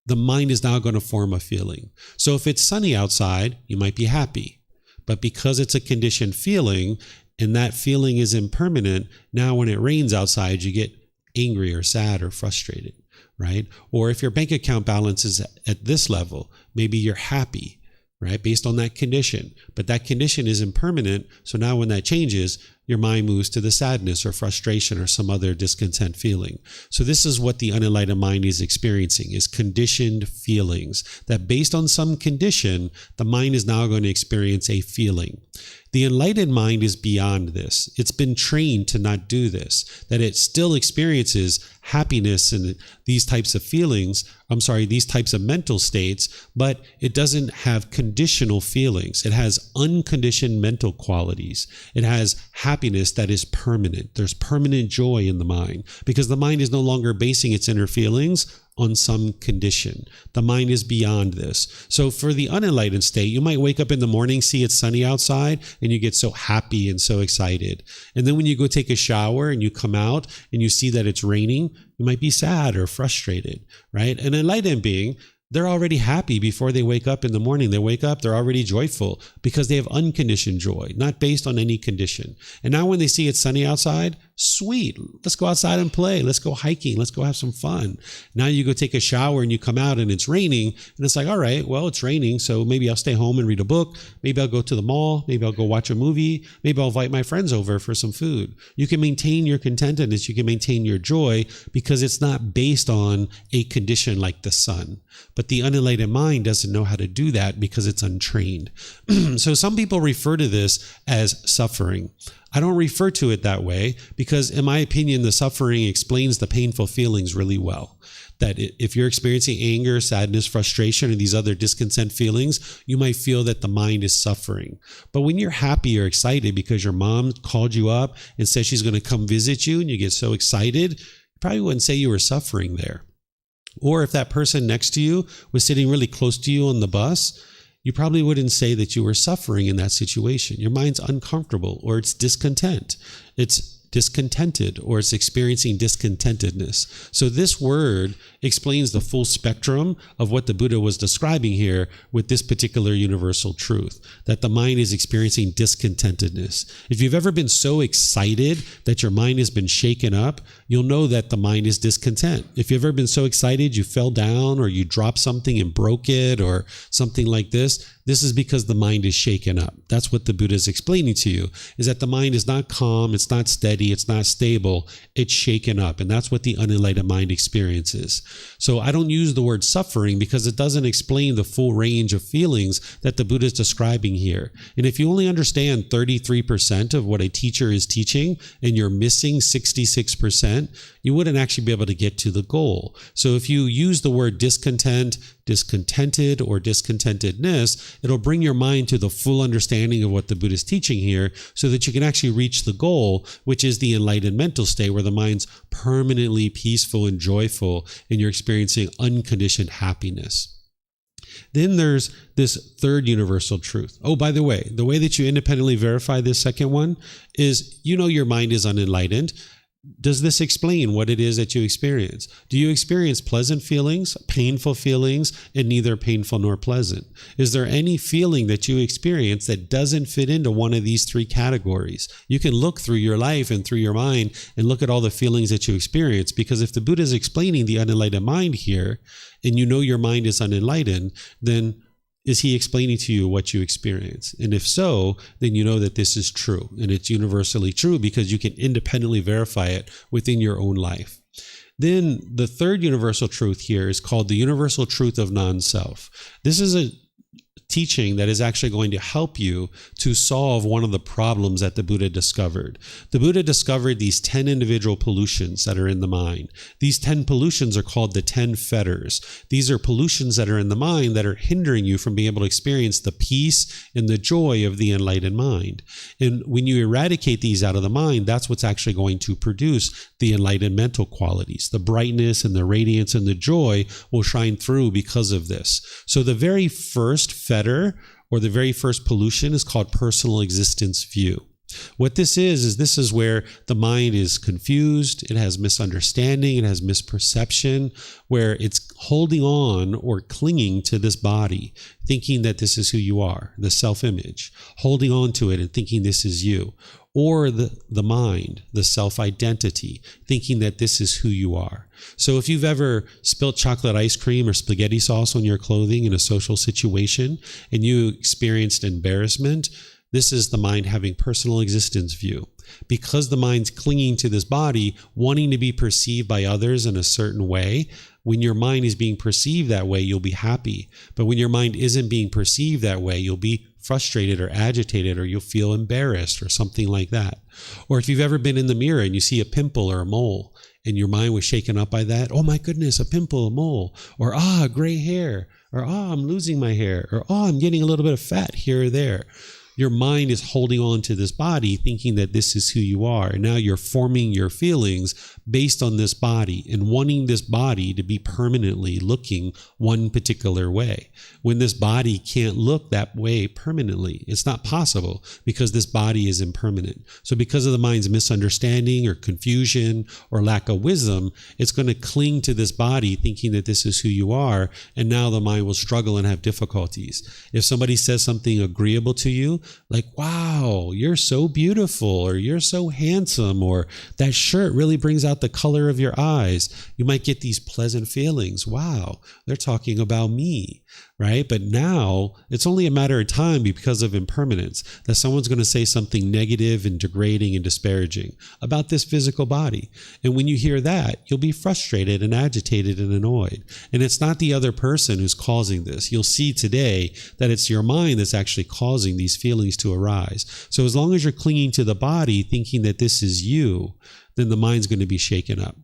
the mind is now going to form a feeling. So if it's sunny outside, you might be happy. But because it's a conditioned feeling, and that feeling is impermanent, now when it rains outside, you get angry or sad or frustrated, right? Or if your bank account balance is at this level, maybe you're happy, right? Based on that condition. But that condition is impermanent. So now when that changes, your mind moves to the sadness or frustration or some other discontent feeling. So this is what the unenlightened mind is experiencing, is conditioned feelings. That based on some condition, the mind is now going to experience a feeling. The enlightened mind is beyond this. It's been trained to not do this, that it still experiences happiness and these types of feelings, these types of mental states, but it doesn't have conditional feelings. It has unconditioned mental qualities. It has happiness that is permanent. There's permanent joy in the mind because the mind is no longer basing its inner feelings on some condition. The mind is beyond this. So for the unenlightened state, you might wake up in the morning, see it's sunny outside, and you get so happy and so excited. And then when you go take a shower and you come out and you see that it's raining, you might be sad or frustrated, right? An enlightened being, they're already happy before they wake up in the morning. They wake up, they're already joyful because they have unconditioned joy, not based on any condition. And now when they see it's sunny outside, sweet, let's go outside and play. Let's go hiking. Let's go have some fun. Now you go take a shower and you come out and it's raining. And it's like, all right, well, it's raining. So maybe I'll stay home and read a book. Maybe I'll go to the mall. Maybe I'll go watch a movie. Maybe I'll invite my friends over for some food. You can maintain your contentedness. You can maintain your joy because it's not based on a condition like the sun. But the unenlightened mind doesn't know how to do that because it's untrained. So some people refer to this as suffering. I don't refer to it that way because, in my opinion, the suffering explains the painful feelings really well. That if you're experiencing anger, sadness, frustration, or these other discontent feelings, you might feel that the mind is suffering. But when you're happy or excited because your mom called you up and said she's going to come visit you and you get so excited, you probably wouldn't say you were suffering there. Or if that person next to you was sitting really close to you on the bus, you probably wouldn't say that you were suffering in that situation. Your mind's uncomfortable, or it's discontent. It's discontented, or it's experiencing discontentedness. So this word explains the full spectrum of what the Buddha was describing here with this particular universal truth, that the mind is experiencing discontentedness. If you've ever been so excited that your mind has been shaken up, you'll know that the mind is discontent. If you've ever been so excited you fell down or you dropped something and broke it or something like this is because the mind is shaken up. That's what the Buddha is explaining to you, is that the mind is not calm, it's not steady, it's not stable, it's shaken up. And that's what the unenlightened mind experiences. So I don't use the word suffering because it doesn't explain the full range of feelings that the Buddha is describing here. And if you only understand 33% of what a teacher is teaching and you're missing 66%, you wouldn't actually be able to get to the goal. So if you use the word discontent, discontented, or discontentedness, it'll bring your mind to the full understanding of what the Buddha is teaching here so that you can actually reach the goal, which is the enlightened mental state where the mind's permanently peaceful and joyful and you're experiencing unconditioned happiness. Then there's this third universal truth. Oh, by the way that you independently verify this second one is, your mind is unenlightened. Does this explain what it is that you experience? Do you experience pleasant feelings, painful feelings, and neither painful nor pleasant? Is there any feeling that you experience that doesn't fit into one of these three categories? You can look through your life and through your mind and look at all the feelings that you experience, because if the Buddha is explaining the unenlightened mind here, and you know your mind is unenlightened, then is he explaining to you what you experience? And if so, then you know that this is true, and it's universally true because you can independently verify it within your own life. Then the third universal truth here is called the universal truth of non-self. This is a teaching that is actually going to help you to solve one of the problems that the Buddha discovered. The Buddha discovered these 10 individual pollutions that are in the mind. These 10 pollutions are called the 10 fetters. These are pollutions that are in the mind that are hindering you from being able to experience the peace and the joy of the enlightened mind. And when you eradicate these out of the mind, that's what's actually going to produce the enlightened mental qualities. The brightness and the radiance and the joy will shine through because of this. So the very first fetter, or the very first pollution, is called personal existence view. What this is where the mind is confused, it has misunderstanding, it has misperception, where it's holding on or clinging to this body, thinking that this is who you are, the self-image, holding on to it and thinking this is you. Or the mind, the self-identity, thinking that this is who you are. So if you've ever spilt chocolate ice cream or spaghetti sauce on your clothing in a social situation and you experienced embarrassment, this is the mind having personal existence view. Because the mind's clinging to this body, wanting to be perceived by others in a certain way, when your mind is being perceived that way, you'll be happy. But when your mind isn't being perceived that way, you'll be frustrated or agitated, or you'll feel embarrassed or something like that. Or if you've ever been in the mirror and you see a pimple or a mole and your mind was shaken up by that, oh my goodness, a pimple, a mole, or gray hair, or I'm losing my hair, or I'm getting a little bit of fat here or there. your mind is holding on to this body, thinking that this is who you are. And now you're forming your feelings based on this body and wanting this body to be permanently looking one particular way, when this body can't look that way permanently. It's not possible because this body is impermanent. So because of the mind's misunderstanding or confusion or lack of wisdom, it's going to cling to this body thinking that this is who you are. And now the mind will struggle and have difficulties. If somebody says something agreeable to you, like, wow, you're so beautiful, or you're so handsome, or that shirt really brings out the color of your eyes, you might get these pleasant feelings. Wow, they're talking about me, right? But now it's only a matter of time, because of impermanence, that someone's going to say something negative and degrading and disparaging about this physical body. And when you hear that, you'll be frustrated and agitated and annoyed. And it's not the other person who's causing this. You'll see today that it's your mind that's actually causing these feelings to arise. So as long as you're clinging to the body, thinking that this is you, then the mind's going to be shaken up.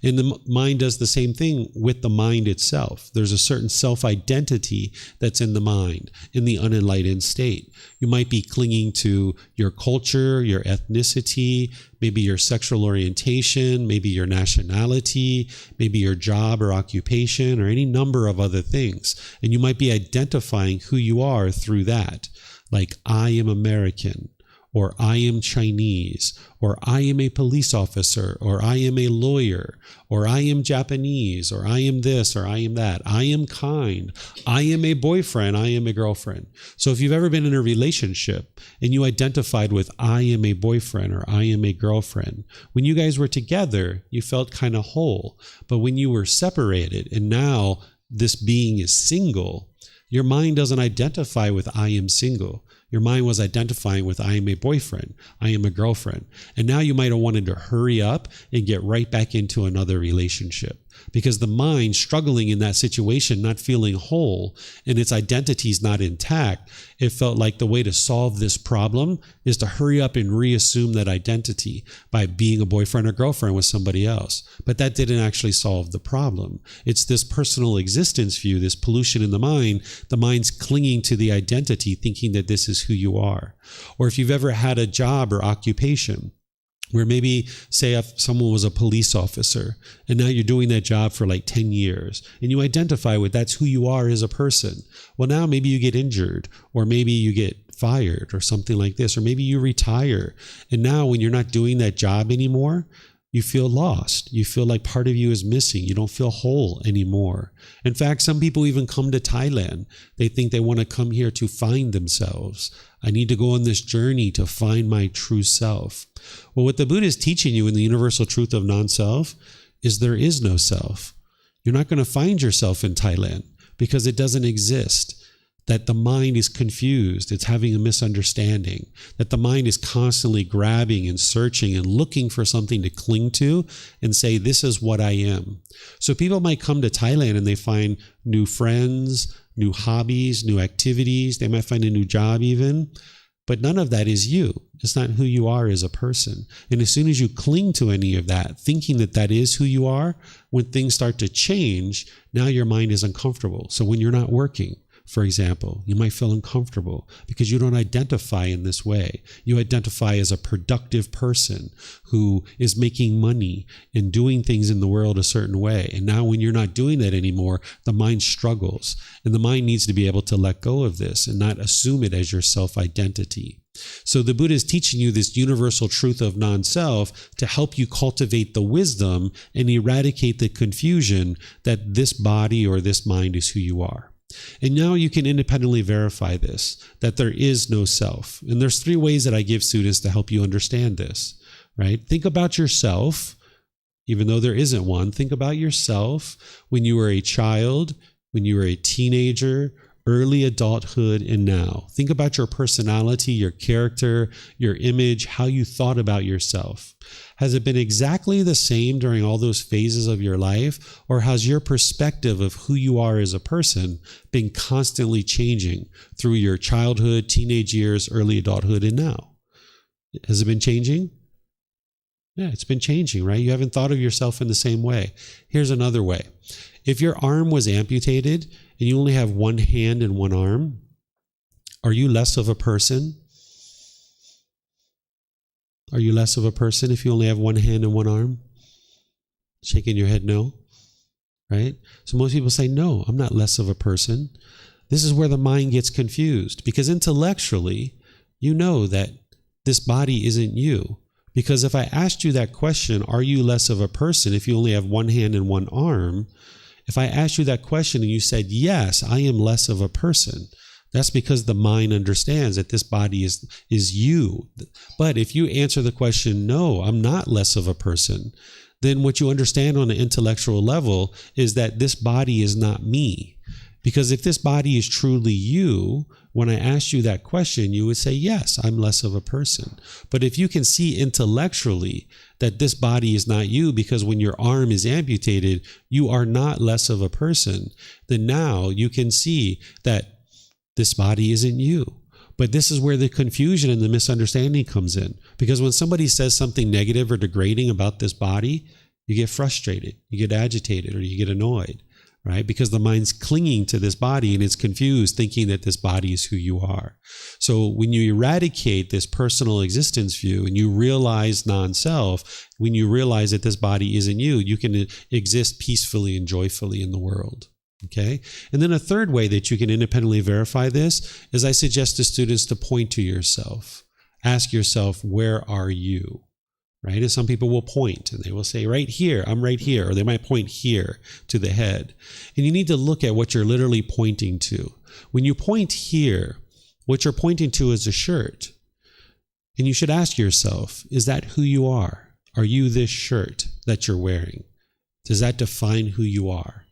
And the mind does the same thing with the mind itself. There's a certain self-identity that's in the mind, in the unenlightened state. You might be clinging to your culture, your ethnicity, maybe your sexual orientation, maybe your nationality, maybe your job or occupation, or any number of other things. And you might be identifying who you are through that. Like, I am American, or I am Chinese, or I am a police officer, or I am a lawyer, or I am Japanese, or I am this, or I am that. I am kind. I am a boyfriend. I am a girlfriend. So if you've ever been in a relationship and you identified with I am a boyfriend or I am a girlfriend, when you guys were together, you felt kind of whole. But when you were separated and now this being is single, your mind doesn't identify with I am single. Your mind was identifying with I am a boyfriend, I am a girlfriend. And now you might have wanted to hurry up and get right back into another relationship, because the mind struggling in that situation, not feeling whole, and its identity is not intact, it felt like the way to solve this problem is to hurry up and reassume that identity by being a boyfriend or girlfriend with somebody else. But that didn't actually solve the problem. It's this personal existence view, this pollution in the mind's clinging to the identity, thinking that this is who you are. Or if you've ever had a job or occupation, where maybe, say, if someone was a police officer and now you're doing that job for like 10 years and you identify with that's who you are as a person. Well, now maybe you get injured, or maybe you get fired or something like this, or maybe you retire. And now when you're not doing that job anymore, you feel lost. You feel like part of you is missing. You don't feel whole anymore. In fact, some people even come to Thailand. They think they want to come here to find themselves. I need to go on this journey to find my true self. Well, what the Buddha is teaching you in the universal truth of non-self is there is no self. You're not going to find yourself in Thailand because it doesn't exist. That the mind is confused, it's having a misunderstanding, that the mind is constantly grabbing and searching and looking for something to cling to and say, this is what I am. So people might come to Thailand and they find new friends, new hobbies, new activities, they might find a new job even, but none of that is you. It's not who you are as a person. And as soon as you cling to any of that, thinking that that is who you are, when things start to change, now your mind is uncomfortable. So when you're not working, for example, you might feel uncomfortable because you don't identify in this way. You identify as a productive person who is making money and doing things in the world a certain way. And now when you're not doing that anymore, the mind struggles. And the mind needs to be able to let go of this and not assume it as your self-identity. So the Buddha is teaching you this universal truth of non-self to help you cultivate the wisdom and eradicate the confusion that this body or this mind is who you are. And now you can independently verify this, that there is no self. And there's 3 ways that I give students to help you understand this, right? Think about yourself, even though there isn't one. Think about yourself when you were a child, when you were a teenager, early adulthood, and now. Think about your personality, your character, your image, how you thought about yourself. Has it been exactly the same during all those phases of your life, or has your perspective of who you are as a person been constantly changing through your childhood, teenage years, early adulthood, and now? Has it been changing? Yeah, it's been changing, right? You haven't thought of yourself in the same way. Here's another way. If your arm was amputated and you only have one hand and one arm, are you less of a person? Are you less of a person if you only have one hand and one arm? Shaking your head no, right? So most people say, no, I'm not less of a person. This is where the mind gets confused, because intellectually, you know that this body isn't you. Because if I asked you that question, are you less of a person if you only have one hand and one arm? If I asked you that question and you said, yes, I am less of a person, that's because the mind understands that this body is you. But if you answer the question, no, I'm not less of a person, then what you understand on an intellectual level is that this body is not me. Because if this body is truly you, when I asked you that question, you would say, yes, I'm less of a person. But if you can see intellectually that this body is not you, because when your arm is amputated, you are not less of a person, then now you can see that this body isn't you. But this is where the confusion and the misunderstanding comes in. Because when somebody says something negative or degrading about this body, you get frustrated, you get agitated, or you get annoyed. Right? Because the mind's clinging to this body and it's confused, thinking that this body is who you are. So when you eradicate this personal existence view and you realize non-self, when you realize that this body isn't you, you can exist peacefully and joyfully in the world. Okay? And then a third way that you can independently verify this is I suggest to students to point to yourself. Ask yourself, where are you? Right? And some people will point and they will say, right here, I'm right here. Or they might point here to the head. And you need to look at what you're literally pointing to. When you point here, what you're pointing to is a shirt. And you should ask yourself, is that who you are? Are you this shirt that you're wearing? Does that define who you are?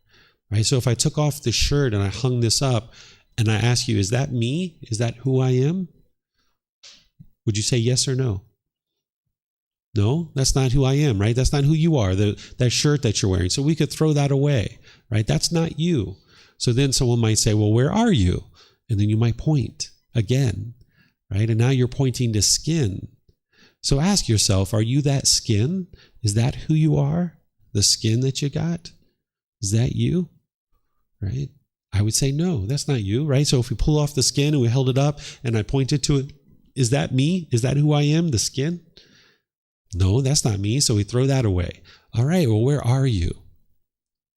Right? So if I took off the shirt and I hung this up and I ask you, is that me? Is that who I am? Would you say yes or no? No, that's not who I am, right? That's not who you are, that shirt that you're wearing. So we could throw that away, right? That's not you. So then someone might say, well, where are you? And then you might point again, right? And now you're pointing to skin. So ask yourself, are you that skin? Is that who you are? The skin that you got? Is that you? Right? I would say, no, that's not you, right? So if we pull off the skin and we held it up and I pointed to it, is that me? Is that who I am, the skin? No, that's not me. So we throw that away. All right, well, where are you?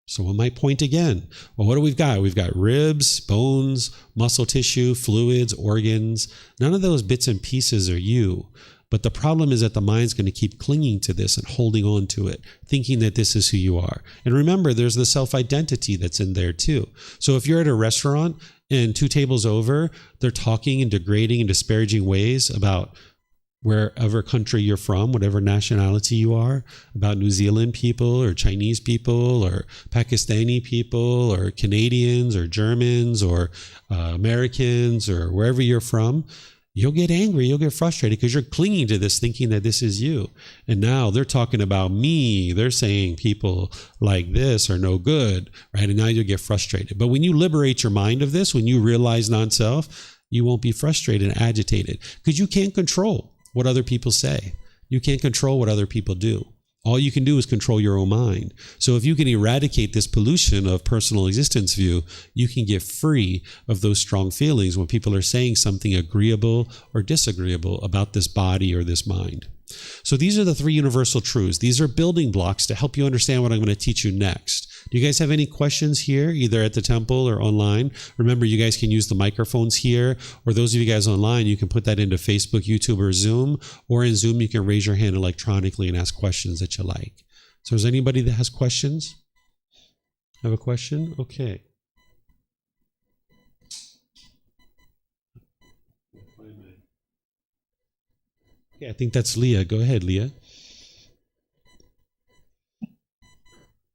So we might point again. Well, what do we've got? We've got ribs, bones, muscle tissue, fluids, organs. None of those bits and pieces are you. But the problem is that the mind's going to keep clinging to this and holding on to it, thinking that this is who you are. And remember, there's the self-identity that's in there too. So if you're at a restaurant and 2 tables over, they're talking in degrading and disparaging ways about wherever country you're from, whatever nationality you are, about New Zealand people or Chinese people or Pakistani people or Canadians or Germans or Americans or wherever you're from, you'll get angry, you'll get frustrated because you're clinging to this thinking that this is you. And now they're talking about me. They're saying people like this are no good, right? And now you'll get frustrated. But when you liberate your mind of this, when you realize non-self, you won't be frustrated and agitated because you can't control what other people say. You can't control what other people do. All you can do is control your own mind. So if you can eradicate this pollution of personal existence view, you can get free of those strong feelings when people are saying something agreeable or disagreeable about this body or this mind. So these are the 3 universal truths. These are building blocks to help you understand what I'm going to teach you next. Do you guys have any questions here, either at the temple or online? Remember, you guys can use the microphones here, or those of you guys online, you can put that into Facebook, YouTube, or Zoom, or in Zoom, you can raise your hand electronically and ask questions that you like. So is anybody that has questions? Have a question? Okay. Yeah, I think that's Leah. Go ahead, Leah.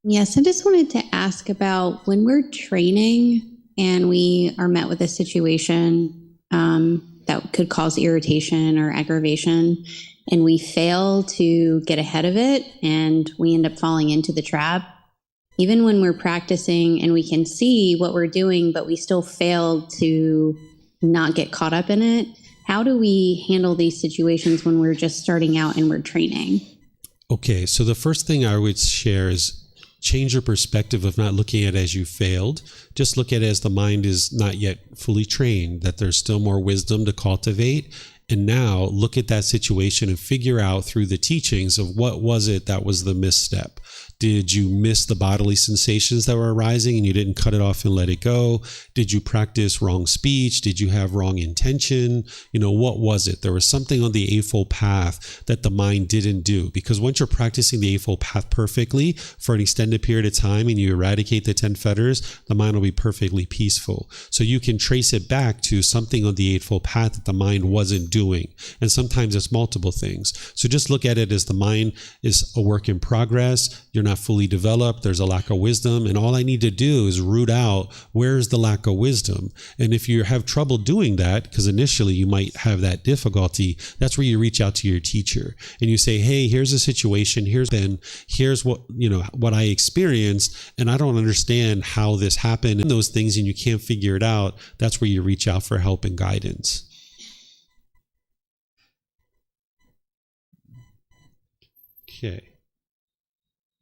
Yes, I just wanted to ask about when we're training and we are met with a situation that could cause irritation or aggravation, and we fail to get ahead of it and we end up falling into the trap. Even when we're practicing and we can see what we're doing, but we still fail to not get caught up in it, how do we handle these situations when we're just starting out and we're training? Okay, so the first thing I would share is change your perspective of not looking at it as you failed. Just look at it as the mind is not yet fully trained, that there's still more wisdom to cultivate, And now look at that situation and figure out through the teachings of what was it that was the misstep. Did you miss the bodily sensations that were arising and you didn't cut it off and let it go? Did you practice wrong speech? Did you have wrong intention? What was it? There was something on the Eightfold Path that the mind didn't do. Because once you're practicing the Eightfold Path perfectly for an extended period of time and you eradicate the 10 fetters, the mind will be perfectly peaceful. So you can trace it back to something on the Eightfold Path that the mind wasn't doing. And sometimes it's multiple things. So just look at it as the mind is a work in progress. You're not fully developed. There's a lack of wisdom. And all I need to do is root out where's the lack of wisdom. And if you have trouble doing that, because initially you might have that difficulty, that's where you reach out to your teacher and you say, hey, here's a situation. Here's what I experienced. And I don't understand how this happened and those things, and you can't figure it out. That's where you reach out for help and guidance. Okay.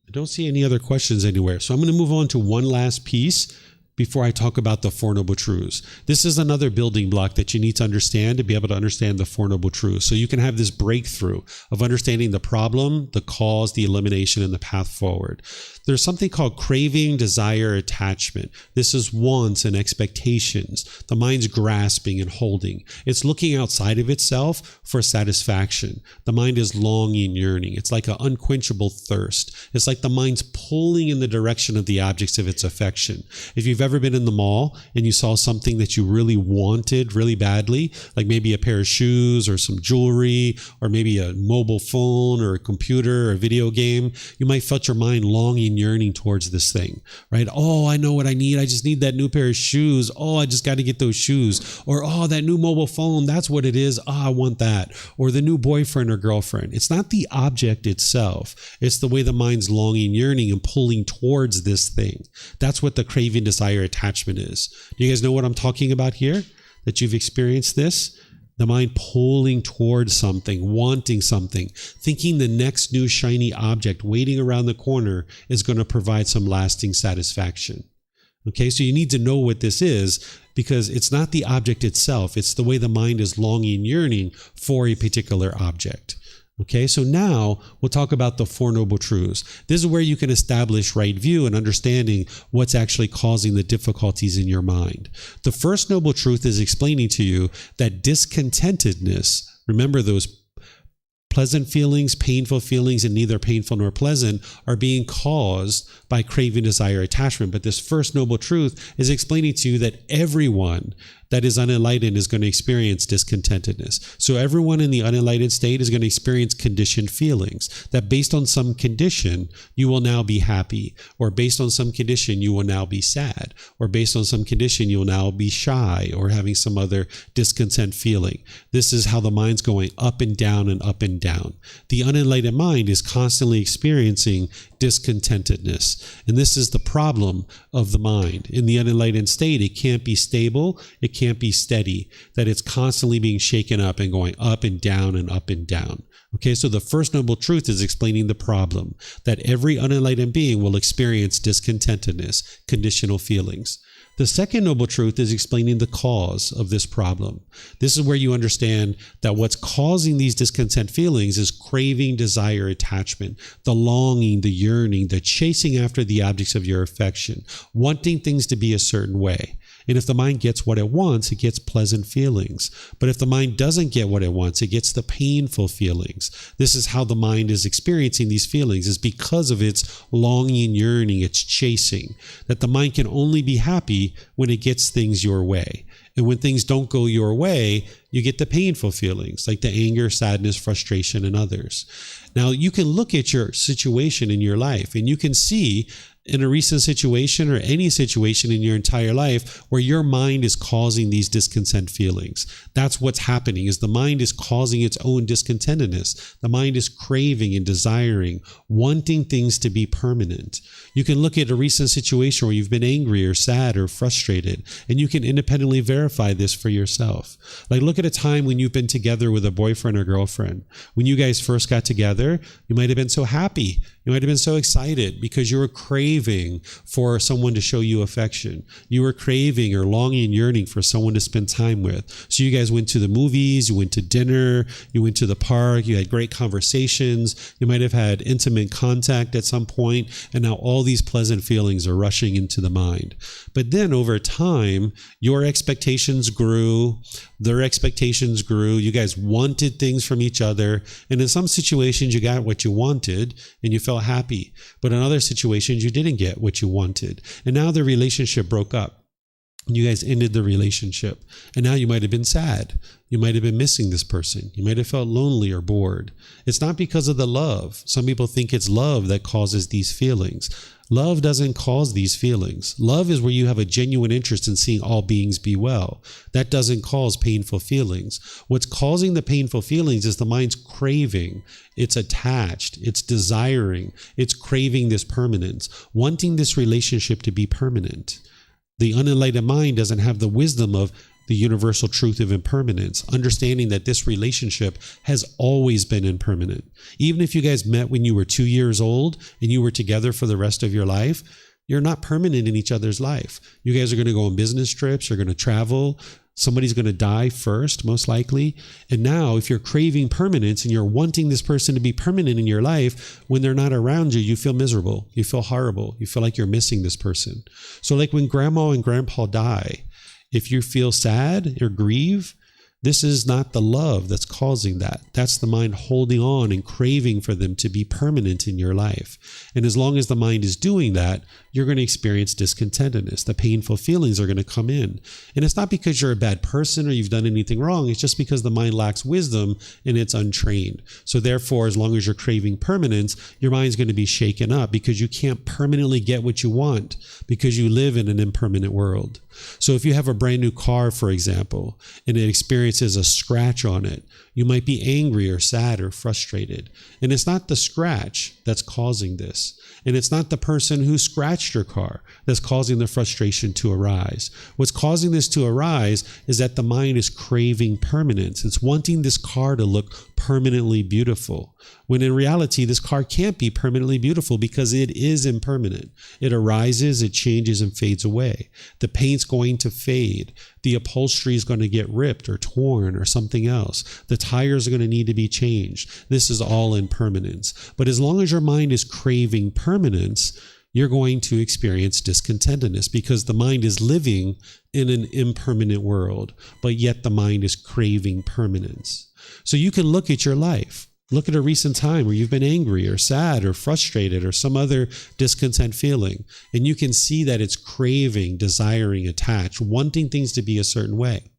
I don't see any other questions anywhere. So I'm going to move on to one last piece before I talk about the Four Noble Truths. This is another building block that you need to understand to be able to understand the Four Noble Truths. So you can have this breakthrough of understanding the problem, the cause, the elimination, and the path forward. There's something called craving, desire, attachment. This is wants and expectations. The mind's grasping and holding. It's looking outside of itself for satisfaction. The mind is longing, yearning. It's like an unquenchable thirst. It's like the mind's pulling in the direction of the objects of its affection. If you've ever been in the mall and you saw something that you really wanted really badly, like maybe a pair of shoes or some jewelry or maybe a mobile phone or a computer or a video game, you might felt your mind longing, yearning towards this thing, right? Oh, I know what I need. I just need that new pair of shoes. Oh, I just got to get those shoes. Or, oh, that new mobile phone. That's what it is. Oh, I want that. Or the new boyfriend or girlfriend. It's not the object itself. It's the way the mind's longing, yearning, and pulling towards this thing. That's what the craving, desire, attachment is. Do you guys know what I'm talking about here? That you've experienced this? The mind pulling towards something, wanting something, thinking the next new shiny object waiting around the corner is going to provide some lasting satisfaction. Okay, so you need to know what this is because it's not the object itself. It's the way the mind is longing, yearning for a particular object. Okay, so now we'll talk about the Four Noble Truths. This is where you can establish right view and understanding what's actually causing the difficulties in your mind. The first Noble Truth is explaining to you that discontentedness, remember those pleasant feelings, painful feelings, and neither painful nor pleasant are being caused by craving, desire, attachment. But this first Noble Truth is explaining to you that everyone that is unenlightened is going to experience discontentedness. So everyone in the unenlightened state is going to experience conditioned feelings that based on some condition, you will now be happy, or based on some condition, you will now be sad, or based on some condition, you will now be shy or having some other discontent feeling. This is how the mind's going up and down and up and down. The unenlightened mind is constantly experiencing discontentedness. And this is the problem of the mind. In the unenlightened state, it can't be stable. It can't be steady, that it's constantly being shaken up and going up and down and up and down. Okay, so the first Noble Truth is explaining the problem, that every unenlightened being will experience discontentedness, conditional feelings. The second Noble Truth is explaining the cause of this problem. This is where you understand that what's causing these discontent feelings is craving, desire, attachment, the longing, the yearning, the chasing after the objects of your affection, wanting things to be a certain way. And if the mind gets what it wants, it gets pleasant feelings. But if the mind doesn't get what it wants, it gets the painful feelings. This is how the mind is experiencing these feelings, is because of its longing, yearning, its chasing. That the mind can only be happy when it gets things your way. And when things don't go your way, you get the painful feelings, like the anger, sadness, frustration, and others. Now, you can look at your situation in your life, and you can see in a recent situation or any situation in your entire life where your mind is causing these discontent feelings. That's what's happening, is the mind is causing its own discontentedness. The mind is craving and desiring, wanting things to be permanent. You can look at a recent situation where you've been angry or sad or frustrated, and you can independently verify this for yourself. Like, look at a time when you've been together with a boyfriend or girlfriend. When you guys first got together, you might have been so happy. You might have been so excited because you were craving for someone to show you affection. You were craving or longing and yearning for someone to spend time with. So you guys went to the movies, you went to dinner, you went to the park, you had great conversations. You might have had intimate contact at some point, and now all these pleasant feelings are rushing into the mind. But then over time, your expectations grew, their expectations grew. You guys wanted things from each other. And in some situations, you got what you wanted and you felt happy. But in other situations, you didn't get what you wanted. And now the relationship broke up. You guys ended the relationship. And now you might have been sad. You might have been missing this person. You might have felt lonely or bored. It's not because of the love. Some people think it's love that causes these feelings. Love doesn't cause these feelings. Love is where you have a genuine interest in seeing all beings be well. That doesn't cause painful feelings. What's causing the painful feelings is the mind's craving. It's attached. It's desiring. It's craving this permanence, wanting this relationship to be permanent. The unenlightened mind doesn't have the wisdom of the universal truth of impermanence, understanding that this relationship has always been impermanent. Even if you guys met when you were 2 years old and you were together for the rest of your life, you're not permanent in each other's life. You guys are going to go on business trips, you're going to travel, somebody's going to die first, most likely. And now if you're craving permanence and you're wanting this person to be permanent in your life, when they're not around you, you feel miserable, you feel horrible, you feel like you're missing this person. So like when grandma and grandpa die, if you feel sad or grieve, this is not the love that's causing that. That's the mind holding on and craving for them to be permanent in your life. And as long as the mind is doing that, you're going to experience discontentedness. The painful feelings are going to come in. And it's not because you're a bad person or you've done anything wrong. It's just because the mind lacks wisdom and it's untrained. So therefore, as long as you're craving permanence, your mind's going to be shaken up because you can't permanently get what you want because you live in an impermanent world. So if you have a brand new car, for example, and it experiences a scratch on it, you might be angry or sad or frustrated. And it's not the scratch that's causing this. And it's not the person who scratched your car that's causing the frustration to arise. What's causing this to arise is that the mind is craving permanence. It's wanting this car to look permanently beautiful, when in reality, this car can't be permanently beautiful because it is impermanent. It arises, it changes, and fades away. The paint's going to fade. The upholstery is going to get ripped or torn or something else. The tires are going to need to be changed. This is all impermanence. But as long as your mind is craving permanence, you're going to experience discontentedness because the mind is living in an impermanent world, but yet the mind is craving permanence. So you can look at your life. Look at a recent time where you've been angry or sad or frustrated or some other discontent feeling, and you can see that it's craving, desiring, attached, wanting things to be a certain way.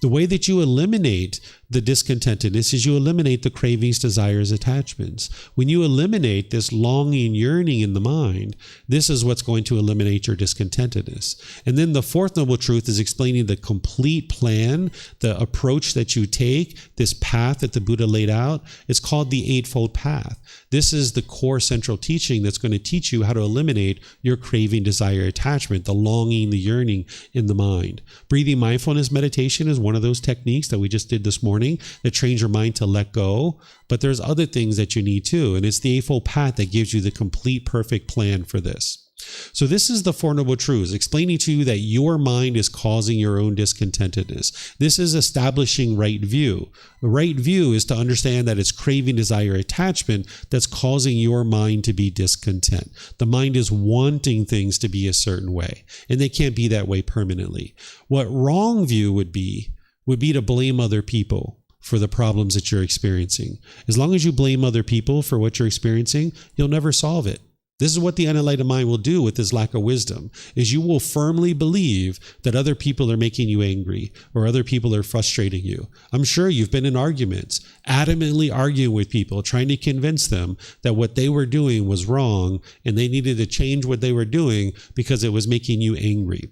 The way that you eliminate the discontentedness is you eliminate the cravings, desires, attachments. When you eliminate this longing, yearning in the mind, this is what's going to eliminate your discontentedness. And then the fourth noble truth is explaining the complete plan, the approach that you take, this path that the Buddha laid out. It's called the Eightfold Path. This is the core central teaching that's going to teach you how to eliminate your craving, desire, attachment, the longing, the yearning in the mind. Breathing mindfulness meditation is one of those techniques that we just did this morning that trains your mind to let go. But there's other things that you need too. And it's the Eightfold Path that gives you the complete, perfect plan for this. So this is the Four Noble Truths, explaining to you that your mind is causing your own discontentedness. This is establishing right view. The right view is to understand that it's craving, desire, attachment that's causing your mind to be discontent. The mind is wanting things to be a certain way, and they can't be that way permanently. What wrong view would be to blame other people for the problems that you're experiencing. As long as you blame other people for what you're experiencing, you'll never solve it. This is what the unenlightened mind will do with this lack of wisdom, is you will firmly believe that other people are making you angry or other people are frustrating you. I'm sure you've been in arguments, adamantly arguing with people, trying to convince them that what they were doing was wrong and they needed to change what they were doing because it was making you angry.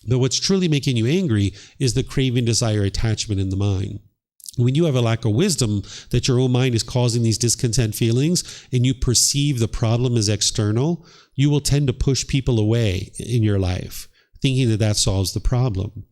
But what's truly making you angry is the craving, desire, attachment in the mind. When you have a lack of wisdom that your own mind is causing these discontent feelings and you perceive the problem as external, you will tend to push people away in your life, thinking that that solves the problem.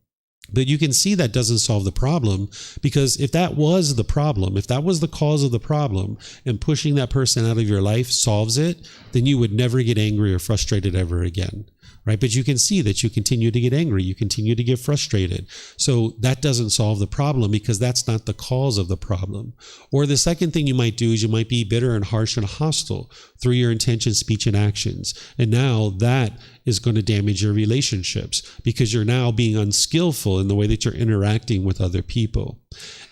But you can see that doesn't solve the problem, because if that was the problem, if that was the cause of the problem, and pushing that person out of your life solves it, then you would never get angry or frustrated ever again. Right? But you can see that you continue to get angry, you continue to get frustrated. So that doesn't solve the problem, because that's not the cause of the problem. Or the second thing you might do is you might be bitter and harsh and hostile through your intention, speech, and actions. And now that is going to damage your relationships, because you're now being unskillful in the way that you're interacting with other people.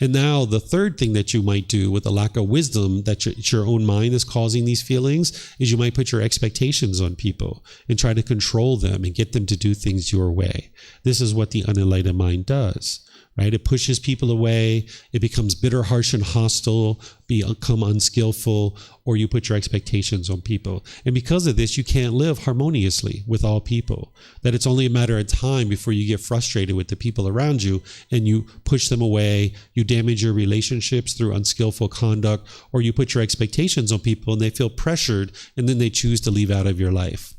And now the third thing that you might do with a lack of wisdom that your own mind is causing these feelings is you might put your expectations on people and try to control them and get them to do things your way. This is what the unenlightened mind does. Right? It pushes people away. It becomes bitter, harsh, and hostile, become unskillful, or you put your expectations on people. And because of this, you can't live harmoniously with all people. That it's only a matter of time before you get frustrated with the people around you and you push them away. You damage your relationships through unskillful conduct, or you put your expectations on people and they feel pressured and then they choose to leave out of your life.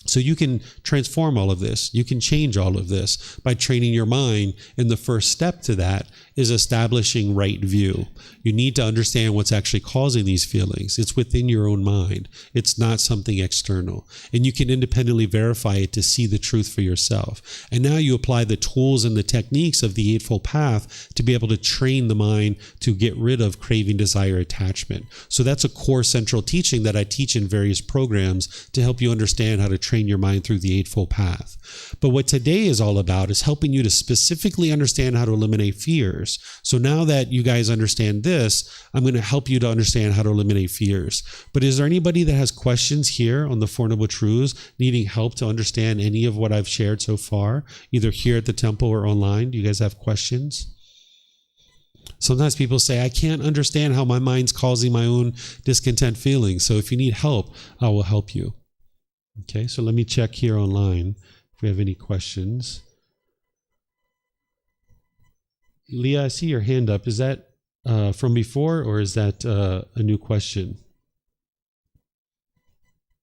So you can transform all of this. You can change all of this by training your mind. And the first step to that is establishing right view. You need to understand what's actually causing these feelings. It's within your own mind. It's not something external. And you can independently verify it to see the truth for yourself. And now you apply the tools and the techniques of the Eightfold Path to be able to train the mind to get rid of craving, desire, attachment. So that's a core central teaching that I teach in various programs to help you understand how to train your mind through the Eightfold Path. But what today is all about is helping you to specifically understand how to eliminate fears. So now that you guys understand this, I'm going to help you to understand how to eliminate fears. But is there anybody that has questions here on the Four Noble Truths, needing help to understand any of what I've shared so far, either here at the temple or online? Do you guys have questions? Sometimes people say, I can't understand how my mind's causing my own discontent feelings. So if you need help, I will help you. Okay, so let me check here online if we have any questions. Leah, I see your hand up. Is that from before, or is that a new question?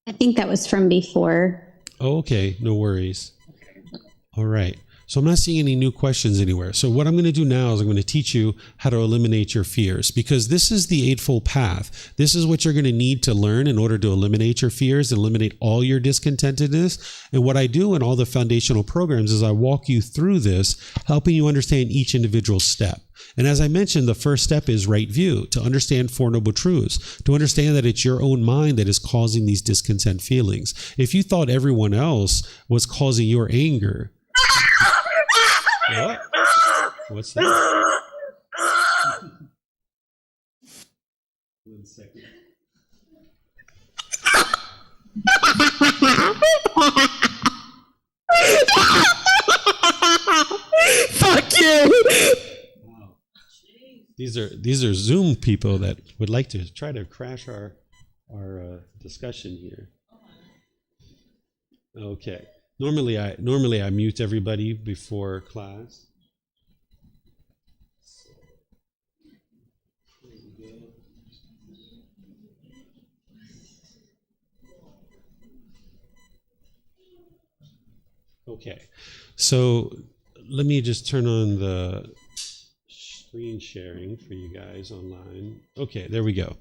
I think that was from before. Oh, okay, no worries. All right. So I'm not seeing any new questions anywhere. So what I'm going to do now is I'm going to teach you how to eliminate your fears, because this is the Eightfold Path. This is what you're going to need to learn in order to eliminate your fears, eliminate all your discontentedness. And what I do in all the foundational programs is I walk you through this, helping you understand each individual step. And as I mentioned, the first step is right view, to understand Four Noble Truths, to understand that it's your own mind that is causing these discontent feelings. If you thought everyone else was causing your anger, what? What's that? 1 second. Fuck you! Wow. These are Zoom people that would like to try to crash our discussion here. Okay. Normally I mute everybody before class. Okay, so let me just turn on the screen sharing for you guys online. Okay, there we go.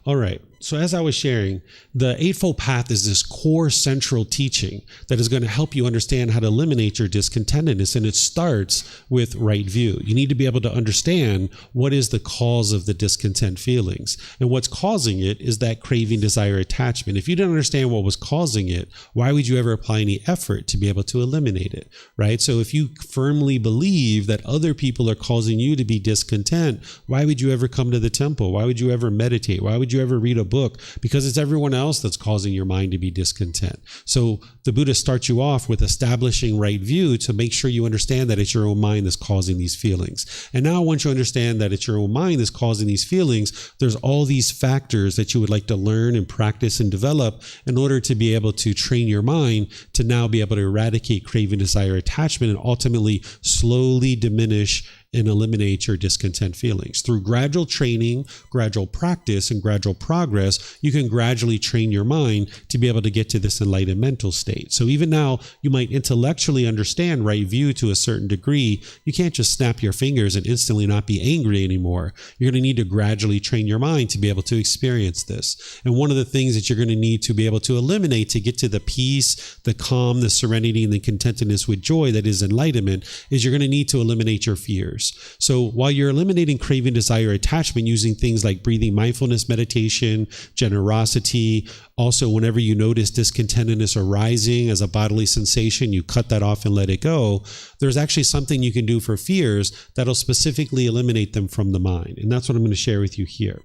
All right. So as I was sharing, the Eightfold Path is this core central teaching that is going to help you understand how to eliminate your discontentedness. And it starts with right view. You need to be able to understand what is the cause of the discontent feelings. And what's causing it is that craving, desire, attachment. If you didn't understand what was causing it, why would you ever apply any effort to be able to eliminate it, right? So if you firmly believe that other people are causing you to be discontent, why would you ever come to the temple? Why would you ever meditate? Why would you ever read a book? Because it's everyone else that's causing your mind to be discontent. So the Buddha starts you off with establishing right view to make sure you understand that it's your own mind that's causing these feelings. And now once you understand that it's your own mind that's causing these feelings, there's all these factors that you would like to learn and practice and develop in order to be able to train your mind to now be able to eradicate craving, desire, attachment, and ultimately slowly diminish and eliminate your discontent feelings. Through gradual training, gradual practice, and gradual progress, you can gradually train your mind to be able to get to this enlightened mental state. So even now, you might intellectually understand right view to a certain degree. You can't just snap your fingers and instantly not be angry anymore. You're going to need to gradually train your mind to be able to experience this. And one of the things that you're going to need to be able to eliminate to get to the peace, the calm, the serenity, and the contentedness with joy that is enlightenment is you're going to need to eliminate your fears. So while you're eliminating craving, desire, attachment using things like breathing, mindfulness, meditation, generosity, also whenever you notice discontentedness arising as a bodily sensation, you cut that off and let it go. There's actually something you can do for fears that'll specifically eliminate them from the mind. And that's what I'm going to share with you here.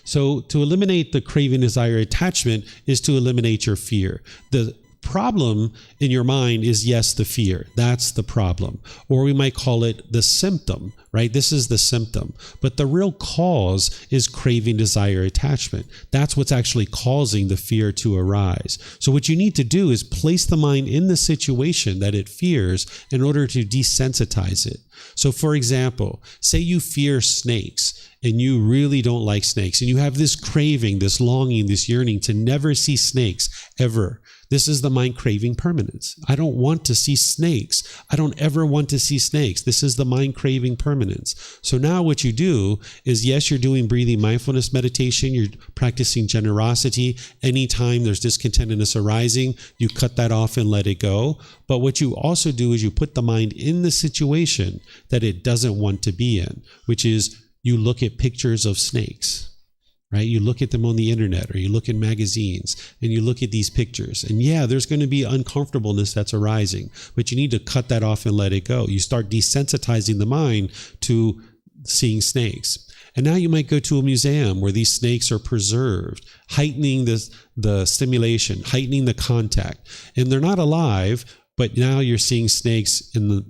So to eliminate the craving, desire, attachment is to eliminate your fear. The problem in your mind is, yes, the fear. That's the problem. Or we might call it the symptom, right? This is the symptom. But the real cause is craving, desire, attachment. That's what's actually causing the fear to arise. So what you need to do is place the mind in the situation that it fears in order to desensitize it. So for example, say you fear snakes and you really don't like snakes and you have this craving, this longing, this yearning to never see snakes ever. This is the mind craving permanence. I don't want to see snakes. I don't ever want to see snakes. This is the mind craving permanence. So now what you do is, yes, you're doing breathing mindfulness meditation. You're practicing generosity. Anytime there's discontentedness arising, you cut that off and let it go. But what you also do is you put the mind in the situation that it doesn't want to be in, which is you look at pictures of snakes. Right? You look at them on the internet or you look in magazines and you look at these pictures. And yeah, there's going to be uncomfortableness that's arising, but you need to cut that off and let it go. You start desensitizing the mind to seeing snakes. And now you might go to a museum where these snakes are preserved, heightening the stimulation, heightening the contact. And they're not alive, but now you're seeing snakes in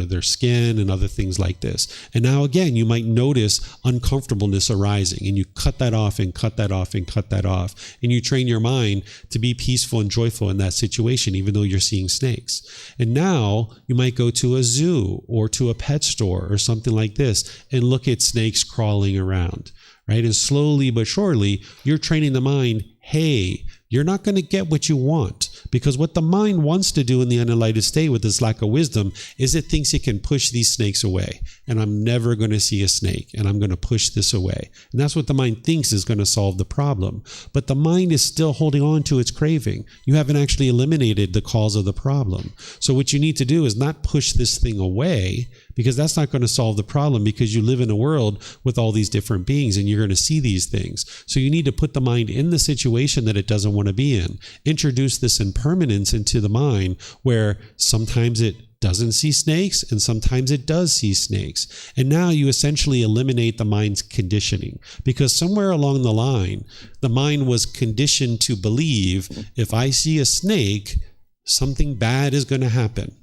their skin and other things like this. And now again, you might notice uncomfortableness arising and you cut that off and cut that off and cut that off. And you train your mind to be peaceful and joyful in that situation, even though you're seeing snakes. And now you might go to a zoo or to a pet store or something like this and look at snakes crawling around, right? And slowly but surely, you're training the mind, hey, you're not going to get what you want, because what the mind wants to do in the unenlightened state with this lack of wisdom is it thinks it can push these snakes away. And I'm never going to see a snake and I'm going to push this away. And that's what the mind thinks is going to solve the problem. But the mind is still holding on to its craving. You haven't actually eliminated the cause of the problem. So what you need to do is not push this thing away, because that's not going to solve the problem, because you live in a world with all these different beings and you're going to see these things. So you need to put the mind in the situation that it doesn't want to be in. Introduce this impermanence into the mind where sometimes it doesn't see snakes and sometimes it does see snakes. And now you essentially eliminate the mind's conditioning, because somewhere along the line, the mind was conditioned to believe if I see a snake, something bad is going to happen.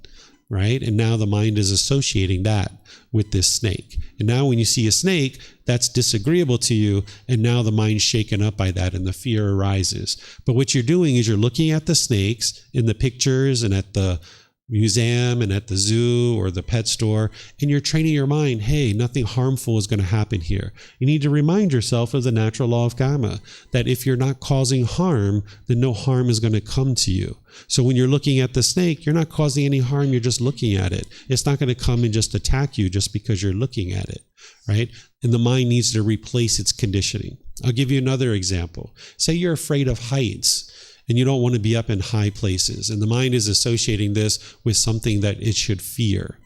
Right? And now the mind is associating that with this snake. And now when you see a snake, that's disagreeable to you. And now the mind's shaken up by that and the fear arises. But what you're doing is you're looking at the snakes in the pictures and at the museum and at the zoo or the pet store, and you're training your mind, hey, nothing harmful is going to happen here. You need to remind yourself of the natural law of karma, that if you're not causing harm, then no harm is going to come to you. So when you're looking at the snake, you're not causing any harm, you're just looking at it. It's not going to come and just attack you just because you're looking at it, right? And the mind needs to replace its conditioning. I'll give you another example. Say you're afraid of heights and you don't want to be up in high places, and the mind is associating this with something that it should fear.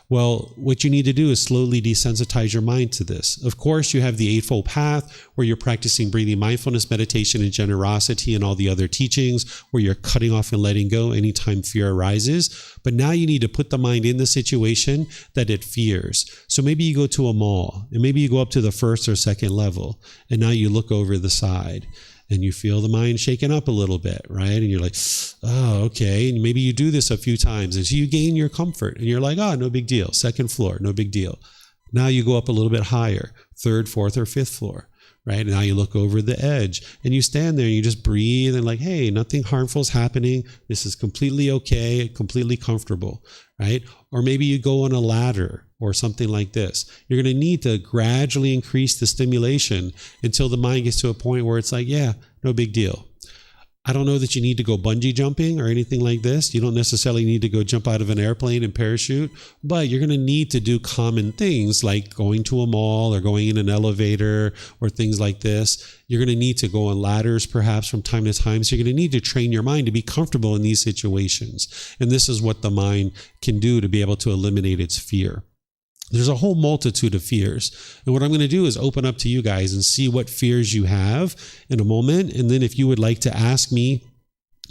Well, what you need to do is slowly desensitize your mind to this. Of course, you have the Eightfold Path where you're practicing breathing mindfulness, meditation, and generosity and all the other teachings where you're cutting off and letting go anytime fear arises. But now you need to put the mind in the situation that it fears. So maybe you go to a mall and maybe you go up to the first or second level and now you look over the side. And you feel the mind shaking up a little bit, right? And you're like, oh, okay. And maybe you do this a few times. And so you gain your comfort. And you're like, oh, no big deal. Second floor, no big deal. Now you go up a little bit higher, third, fourth, or fifth floor, right? And now you look over the edge. And you stand there and you just breathe and like, hey, nothing harmful is happening. This is completely okay, completely comfortable, right? Or maybe you go on a ladder or something like this. You're going to need to gradually increase the stimulation until the mind gets to a point where it's like, yeah, no big deal. I don't know that you need to go bungee jumping or anything like this. You don't necessarily need to go jump out of an airplane and parachute, but you're going to need to do common things like going to a mall or going in an elevator or things like this. You're going to need to go on ladders perhaps from time to time. So you're going to need to train your mind to be comfortable in these situations. And this is what the mind can do to be able to eliminate its fear. There's a whole multitude of fears. And what I'm going to do is open up to you guys and see what fears you have in a moment. And then if you would like to ask me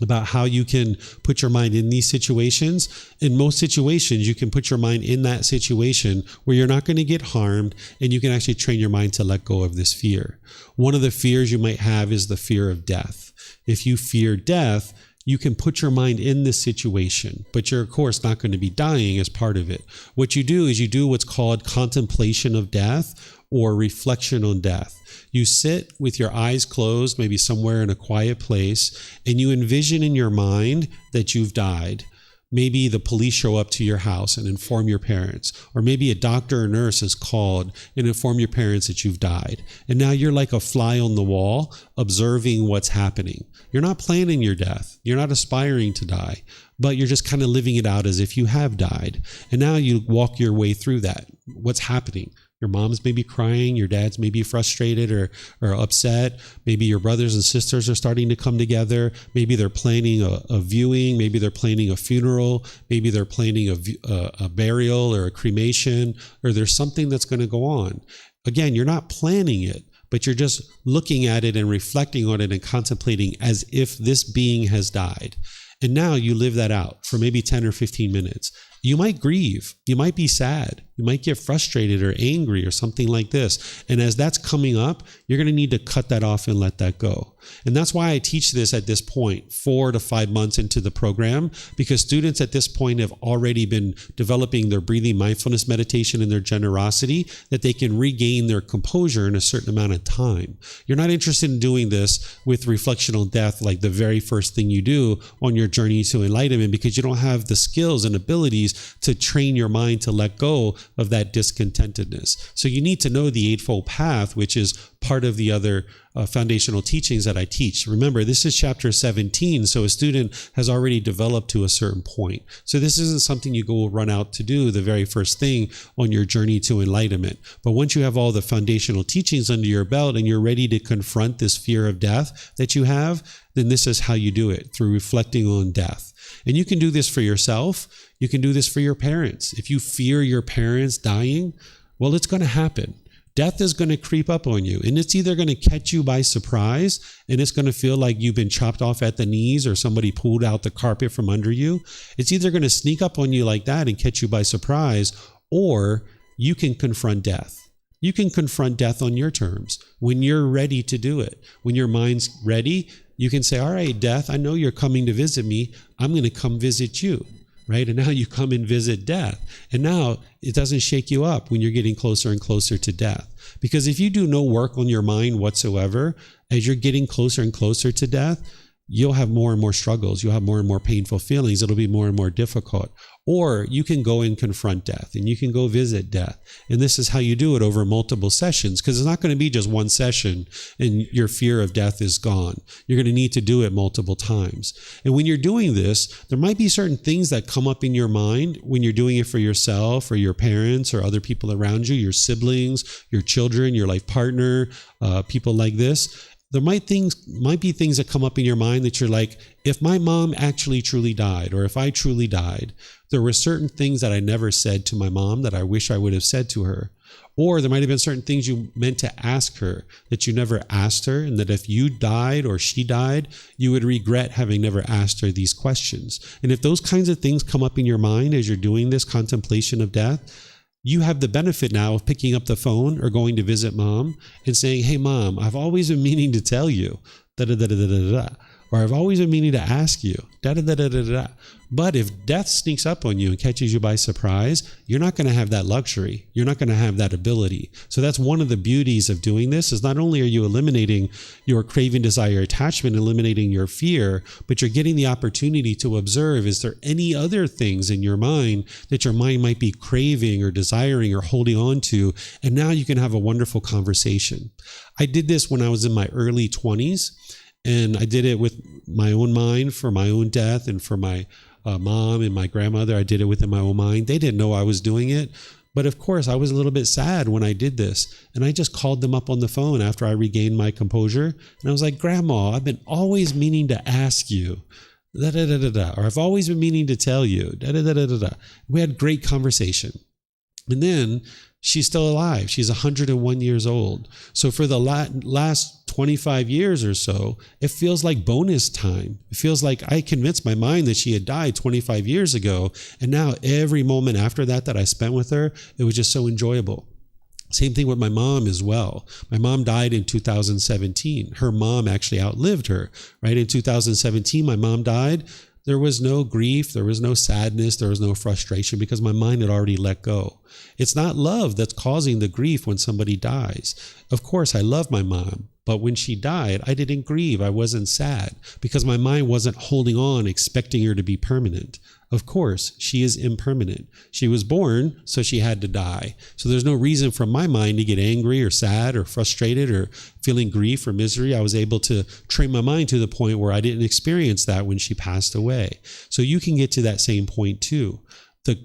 about how you can put your mind in these situations, in most situations, you can put your mind in that situation where you're not going to get harmed and you can actually train your mind to let go of this fear. One of the fears you might have is the fear of death. If you fear death, you can put your mind in this situation, but you're of course not going to be dying as part of it. What you do is you do what's called contemplation of death or reflection on death. You sit with your eyes closed, maybe somewhere in a quiet place, and you envision in your mind that you've died. Maybe the police show up to your house and inform your parents, or maybe a doctor or nurse is called and inform your parents that you've died. And now you're like a fly on the wall observing what's happening. You're not planning your death. You're not aspiring to die, but you're just kind of living it out as if you have died. And now you walk your way through that. What's happening? Your mom's maybe crying, your dad's maybe frustrated or upset. Maybe your brothers and sisters are starting to come together. Maybe they're planning a viewing. Maybe they're planning a funeral. Maybe they're planning a burial or a cremation, or there's something that's going to go on. Again, you're not planning it, but you're just looking at it and reflecting on it and contemplating as if this being has died. And now you live that out for maybe 10 or 15 minutes. You might grieve. You might be sad. You might get frustrated or angry or something like this. And as that's coming up, you're going to need to cut that off and let that go. And that's why I teach this at this point, 4 to 5 months into the program, because students at this point have already been developing their breathing mindfulness meditation and their generosity, that they can regain their composure in a certain amount of time. You're not interested in doing this with reflection on death like the very first thing you do on your journey to enlightenment, because you don't have the skills and abilities to train your mind to let go of that discontentedness. So you need to know the Eightfold Path, which is part of the other foundational teachings that I teach. Remember, this is chapter 17, so a student has already developed to a certain point. So this isn't something you go run out to do the very first thing on your journey to enlightenment. But once you have all the foundational teachings under your belt and you're ready to confront this fear of death that you have, then this is how you do it, through reflecting on death. And you can do this for yourself. You can do this for your parents. If you fear your parents dying, well, it's going to happen. Death is going to creep up on you, and it's either going to catch you by surprise and it's going to feel like you've been chopped off at the knees or somebody pulled out the carpet from under you. It's either going to sneak up on you like that and catch you by surprise, or you can confront death. You can confront death on your terms when you're ready to do it. When your mind's ready, you can say, all right, death, I know you're coming to visit me. I'm going to come visit you. Right? And now you come and visit death. And now it doesn't shake you up when you're getting closer and closer to death. Because if you do no work on your mind whatsoever, as you're getting closer and closer to death, you'll have more and more struggles. You'll have more and more painful feelings. It'll be more and more difficult. Or you can go and confront death, and you can go visit death. And this is how you do it over multiple sessions, because it's not going to be just one session and your fear of death is gone. You're going to need to do it multiple times. And when you're doing this, there might be certain things that come up in your mind when you're doing it for yourself or your parents or other people around you, your siblings, your children, your life partner, people like this. There might be things that come up in your mind that you're like, if my mom actually truly died, or if I truly died, there were certain things that I never said to my mom that I wish I would have said to her. Or there might have been certain things you meant to ask her that you never asked her, and that if you died or she died, you would regret having never asked her these questions. And if those kinds of things come up in your mind as you're doing this contemplation of death, you have the benefit now of picking up the phone or going to visit mom and saying, hey, mom, I've always been meaning to tell you, da-da-da-da-da-da-da. or I've always been meaning to ask you, da da da da da da. But if death sneaks up on you and catches you by surprise, you're not going to have that luxury. You're not going to have that ability. So that's one of the beauties of doing this, is not only are you eliminating your craving, desire, attachment, eliminating your fear, but you're getting the opportunity to observe, is there any other things in your mind that your mind might be craving or desiring or holding on to? And now you can have a wonderful conversation. I did this when I was in my early 20s, and I did it with my own mind for my own death and for my mom and my grandmother. I did it within my own mind. They didn't know I was doing it. But of course, I was a little bit sad when I did this. And I just called them up on the phone after I regained my composure. And I was like, Grandma, I've been always meaning to ask you, da da da da da, or I've always been meaning to tell you, da da da da da da. We had great conversation. And then she's still alive. She's 101 years old. So for the last 25 years or so, it feels like bonus time. It feels like I convinced my mind that she had died 25 years ago. And now every moment after that I spent with her, it was just so enjoyable. Same thing with my mom as well. My mom died in 2017. Her mom actually outlived her, right? In 2017, my mom died. There was no grief, there was no sadness, there was no frustration, because my mind had already let go. It's not love that's causing the grief when somebody dies. Of course, I love my mom, but when she died, I didn't grieve, I wasn't sad, because my mind wasn't holding on, expecting her to be permanent. Of course, she is impermanent. She was born, so she had to die. So there's no reason for my mind to get angry or sad or frustrated or feeling grief or misery. I was able to train my mind to the point where I didn't experience that when she passed away. So you can get to that same point too. The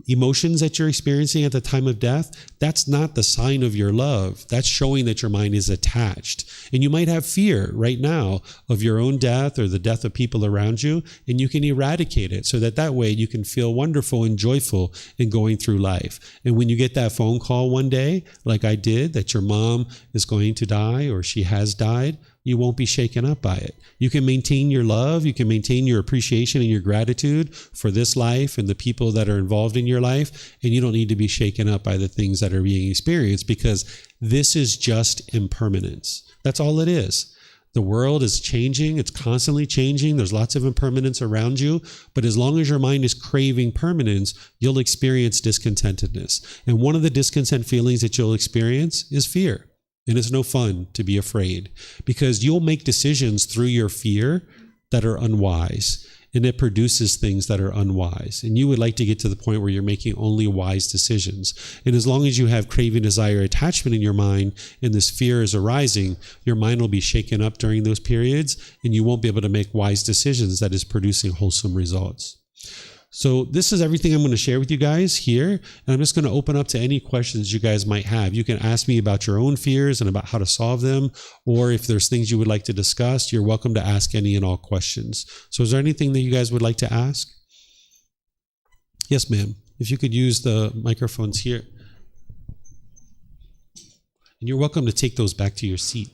emotions that you're experiencing at the time of death, that's not the sign of your love. That's showing that your mind is attached. And you might have fear right now of your own death or the death of people around you, and you can eradicate it so that way you can feel wonderful and joyful in going through life. And when you get that phone call one day, like I did, that your mom is going to die or she has died, you won't be shaken up by it. You can maintain your love, you can maintain your appreciation and your gratitude for this life and the people that are involved in your life, and you don't need to be shaken up by the things that are being experienced, because this is just impermanence. That's all it is. The world is changing, it's constantly changing, there's lots of impermanence around you, but as long as your mind is craving permanence, you'll experience discontentedness. And one of the discontent feelings that you'll experience is fear. And it's no fun to be afraid, because you'll make decisions through your fear that are unwise, and it produces things that are unwise. And you would like to get to the point where you're making only wise decisions. And as long as you have craving, desire, attachment in your mind, and this fear is arising, your mind will be shaken up during those periods, and you won't be able to make wise decisions that is producing wholesome results. So this is everything I'm going to share with you guys here. And I'm just going to open up to any questions you guys might have. You can ask me about your own fears and about how to solve them. Or if there's things you would like to discuss, you're welcome to ask any and all questions. So is there anything that you guys would like to ask? Yes, ma'am. If you could use the microphones here. And you're welcome to take those back to your seat.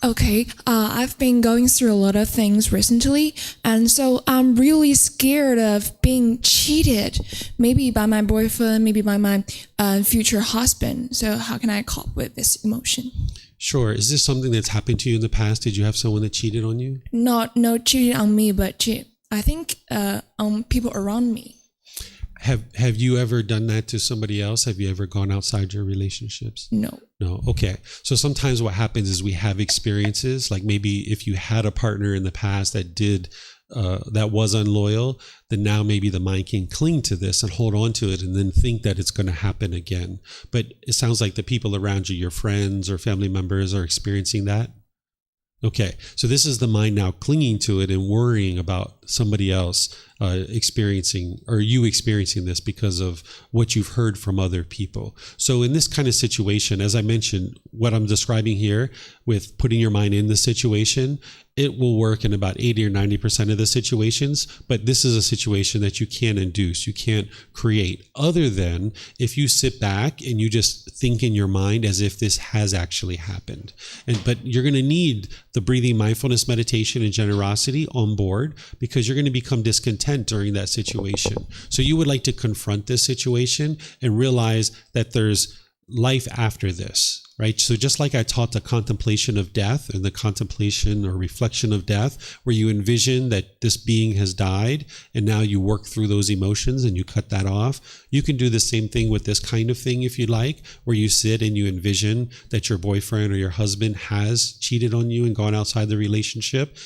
Okay, I've been going through a lot of things recently, and so I'm really scared of being cheated, maybe by my boyfriend, maybe by my future husband. So how can I cope with this emotion? Sure. Is this something that's happened to you in the past? Did you have someone that cheated on you? Not cheating on me, but I think on people around me. Have you ever done that to somebody else? Have you ever gone outside your relationships? No. Okay. So sometimes what happens is we have experiences, like maybe if you had a partner in the past that that was unloyal, then now maybe the mind can cling to this and hold on to it and then think that it's going to happen again. But it sounds like the people around you, your friends or family members, are experiencing that. Okay, so this is the mind now clinging to it and worrying about somebody else experiencing this because of what you've heard from other people. So in this kind of situation, as I mentioned, what I'm describing here with putting your mind in the situation, it will work in about 80 or 90% of the situations, but this is a situation that you can't induce, you can't create, other than if you sit back and you just think in your mind as if this has actually happened. But you're going to need the breathing mindfulness meditation and generosity on board, because you're going to become discontent during that situation. So you would like to confront this situation and realize that there's life after this, right? So just like I taught the contemplation of death and the contemplation or reflection of death, where you envision that this being has died and now you work through those emotions and you cut that off, you can do the same thing with this kind of thing if you like, where you sit and you envision that your boyfriend or your husband has cheated on you and gone outside the relationship.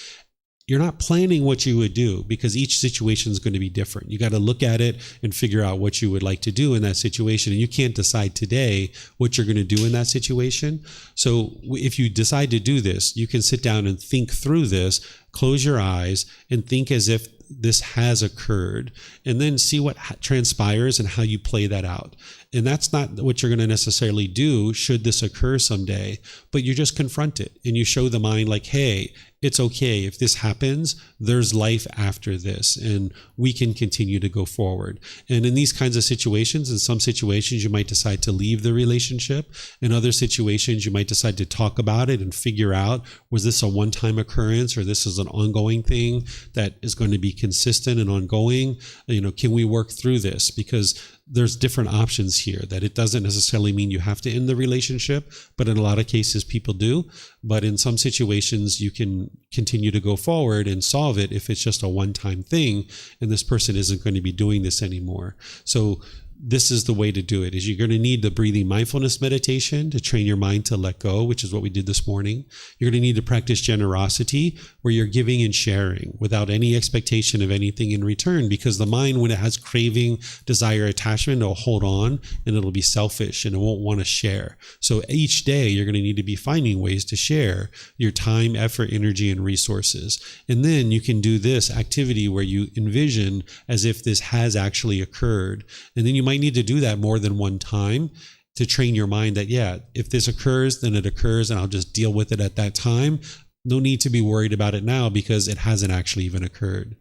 You're not planning what you would do because each situation is going to be different. You got to look at it and figure out what you would like to do in that situation. And you can't decide today what you're going to do in that situation. So if you decide to do this, you can sit down and think through this, close your eyes and think as if this has occurred, and then see what transpires and how you play that out. And that's not what you're going to necessarily do should this occur someday, but you just confront it and you show the mind like, hey, it's okay. If this happens, there's life after this and we can continue to go forward. And in these kinds of situations, in some situations, you might decide to leave the relationship. In other situations, you might decide to talk about it and figure out, was this a one-time occurrence or this is an ongoing thing that is going to be consistent and ongoing? Can we work through this? Because there's different options here, that it doesn't necessarily mean you have to end the relationship, but in a lot of cases people do. But in some situations you can continue to go forward and solve it if it's just a one-time thing and this person isn't going to be doing this anymore. So this is the way to do it, is you're going to need the breathing mindfulness meditation to train your mind to let go, which is what we did this morning. You're going to need to practice generosity, where you're giving and sharing without any expectation of anything in return, because the mind, when it has craving, desire, attachment, it'll hold on and it'll be selfish and it won't want to share. So each day you're going to need to be finding ways to share your time, effort, energy, and resources. And then you can do this activity where you envision as if this has actually occurred. And then you might need to do that more than one time to train your mind that, yeah, if this occurs, then it occurs and I'll just deal with it at that time. No need to be worried about it now because it hasn't actually even occurred.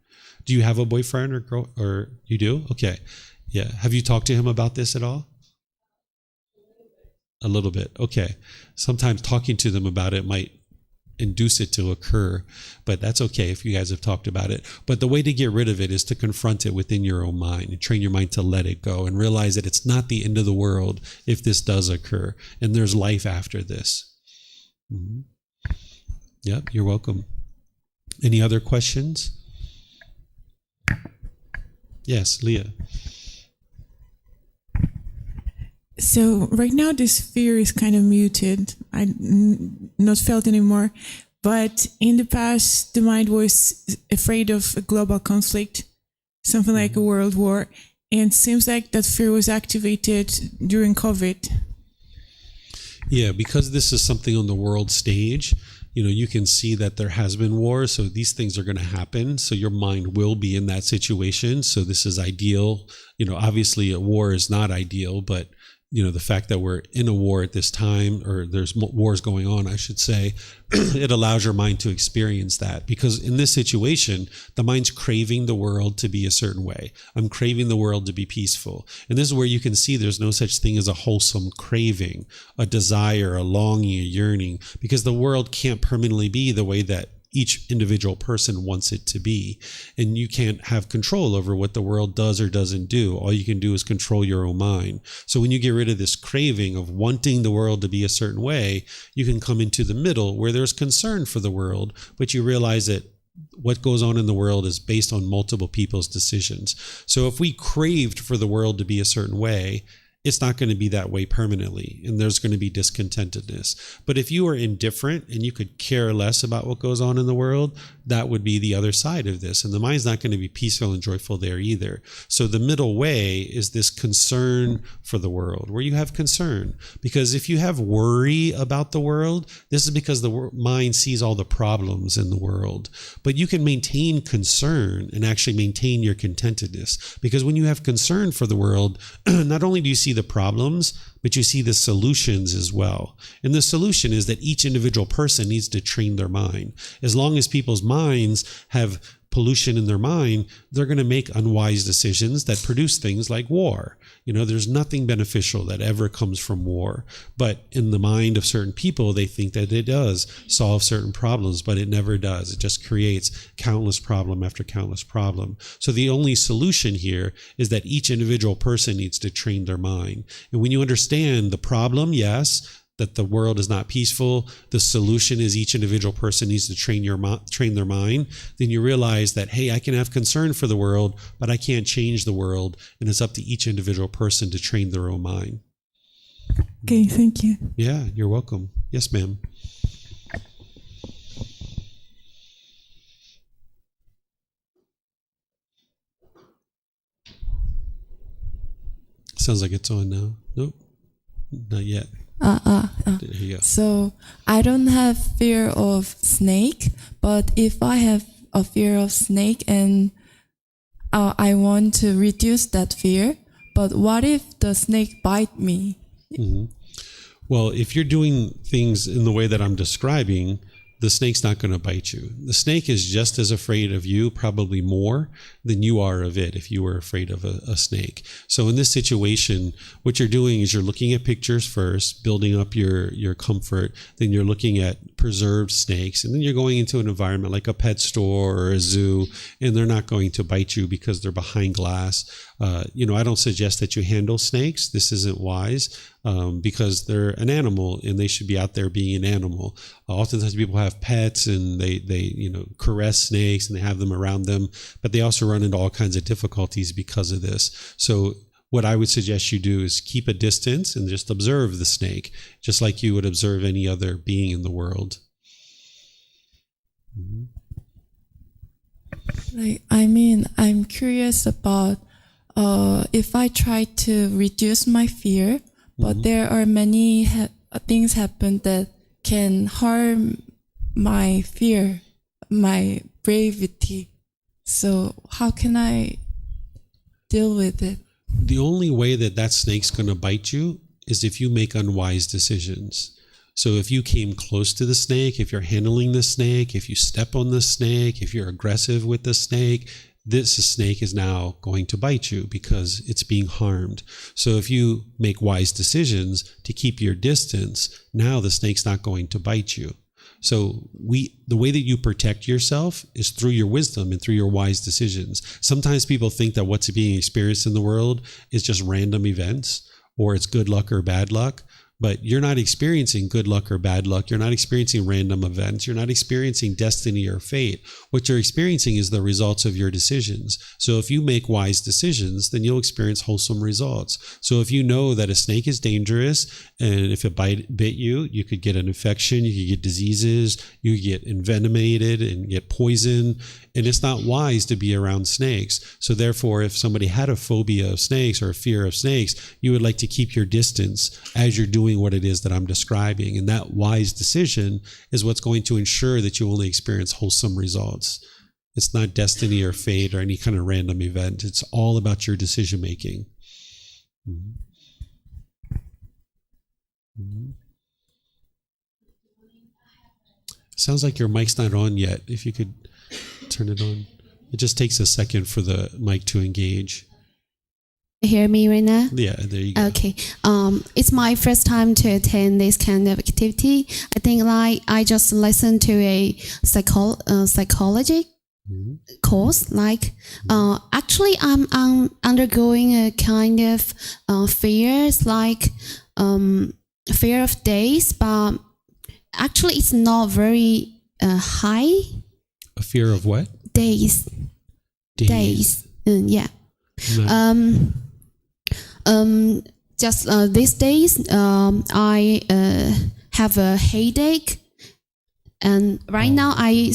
Do you have a boyfriend or girl, or you do? Okay. Yeah. Have you talked to him about this at all? A little bit. Okay. Sometimes talking to them about it might induce it to occur, but that's okay if you guys have talked about it. But the way to get rid of it is to confront it within your own mind and train your mind to let it go and realize that it's not the end of the world if this does occur and there's life after this. Mm-hmm. Yep, you're welcome. Any other questions? Yes, Leah. So right now this fear is kind of muted. Not felt anymore. But in the past, the mind was afraid of a global conflict, something like a world war. And it seems like that fear was activated during COVID. Yeah, because this is something on the world stage, you can see that there has been war. So these things are going to happen. So your mind will be in that situation. So this is ideal. Obviously a war is not ideal, but the fact that we're in a war at this time, or there's wars going on, I should say, it allows your mind to experience that. Because in this situation, the mind's craving the world to be a certain way. I'm craving the world to be peaceful. And this is where you can see there's no such thing as a wholesome craving, a desire, a longing, a yearning, because the world can't permanently be the way that each individual person wants it to be. And you can't have control over what the world does or doesn't do. All you can do is control your own mind. So when you get rid of this craving of wanting the world to be a certain way, you can come into the middle where there's concern for the world, but you realize that what goes on in the world is based on multiple people's decisions. So if we craved for the world to be a certain way, it's not going to be that way permanently, and there's going to be discontentedness. But if you are indifferent and you could care less about what goes on in the world, that would be the other side of this. And the mind's not going to be peaceful and joyful there either. So the middle way is this concern for the world, where you have concern. Because if you have worry about the world, this is because the mind sees all the problems in the world. But you can maintain concern and actually maintain your contentedness. Because when you have concern for the world, not only do you see the problems, but you see the solutions as well. And the solution is that each individual person needs to train their mind. As long as people's minds have pollution in their mind, they're going to make unwise decisions that produce things like war. There's nothing beneficial that ever comes from war. But in the mind of certain people, they think that it does solve certain problems, but it never does. It just creates countless problem after countless problem. So the only solution here is that each individual person needs to train their mind. And when you understand the problem, yes, that the world is not peaceful, the solution is each individual person needs to train their mind, then you realize that, hey, I can have concern for the world, but I can't change the world, and it's up to each individual person to train their own mind. Okay, thank you. Yeah, you're welcome. Yes, ma'am. Sounds like it's on now. Nope, not yet. There you go. So I don't have fear of snake, but if I have a fear of snake and I want to reduce that fear, but what if the snake bite me? Mm-hmm. Well, if you're doing things in the way that I'm describing, the snake's not going to bite you. The snake is just as afraid of you, probably more than you are of it if you were afraid of a snake. So in this situation, what you're doing is you're looking at pictures first, building up your comfort, then you're looking at preserved snakes, and then you're going into an environment like a pet store or a zoo, and they're not going to bite you because they're behind glass. I don't suggest that you handle snakes. This isn't wise because they're an animal and they should be out there being an animal. Oftentimes people have pets and they caress snakes and they have them around them, but they also run into all kinds of difficulties because of this. So what I would suggest you do is keep a distance and just observe the snake, just like you would observe any other being in the world. Mm-hmm. I'm curious about if I try to reduce my fear, but there are many things happen that can harm my fear, my bravery. So how can I deal with it? The only way that snake's going to bite you is if you make unwise decisions. So if you came close to the snake, if you're handling the snake, if you step on the snake, if you're aggressive with the snake, this snake is now going to bite you because it's being harmed. So if you make wise decisions to keep your distance, now the snake's not going to bite you. So the way that you protect yourself is through your wisdom and through your wise decisions. Sometimes people think that what's being experienced in the world is just random events or it's good luck or bad luck. But you're not experiencing good luck or bad luck. You're not experiencing random events. You're not experiencing destiny or fate. What you're experiencing is the results of your decisions. So if you make wise decisions, then you'll experience wholesome results. So if you know that a snake is dangerous, and if it bit you, you could get an infection, you could get diseases, you could get envenomated and get poisoned. And it's not wise to be around snakes. So therefore, if somebody had a phobia of snakes or a fear of snakes, you would like to keep your distance as you're doing what it is that I'm describing. And that wise decision is what's going to ensure that you only experience wholesome results. It's not destiny or fate or any kind of random event. It's all about your decision making. Mm-hmm. Mm-hmm. Sounds like your mic's not on yet. If you could turn it on. It just takes a second for the mic to engage. Hear me right now? Yeah, there you go. Okay. It's my first time to attend this kind of activity. I think I just listened to a psychology course. Actually, I'm undergoing a kind of fears, like fear of days, but actually it's not very high. A fear of what? Days. Yeah. Just these days, I have a headache, and right now I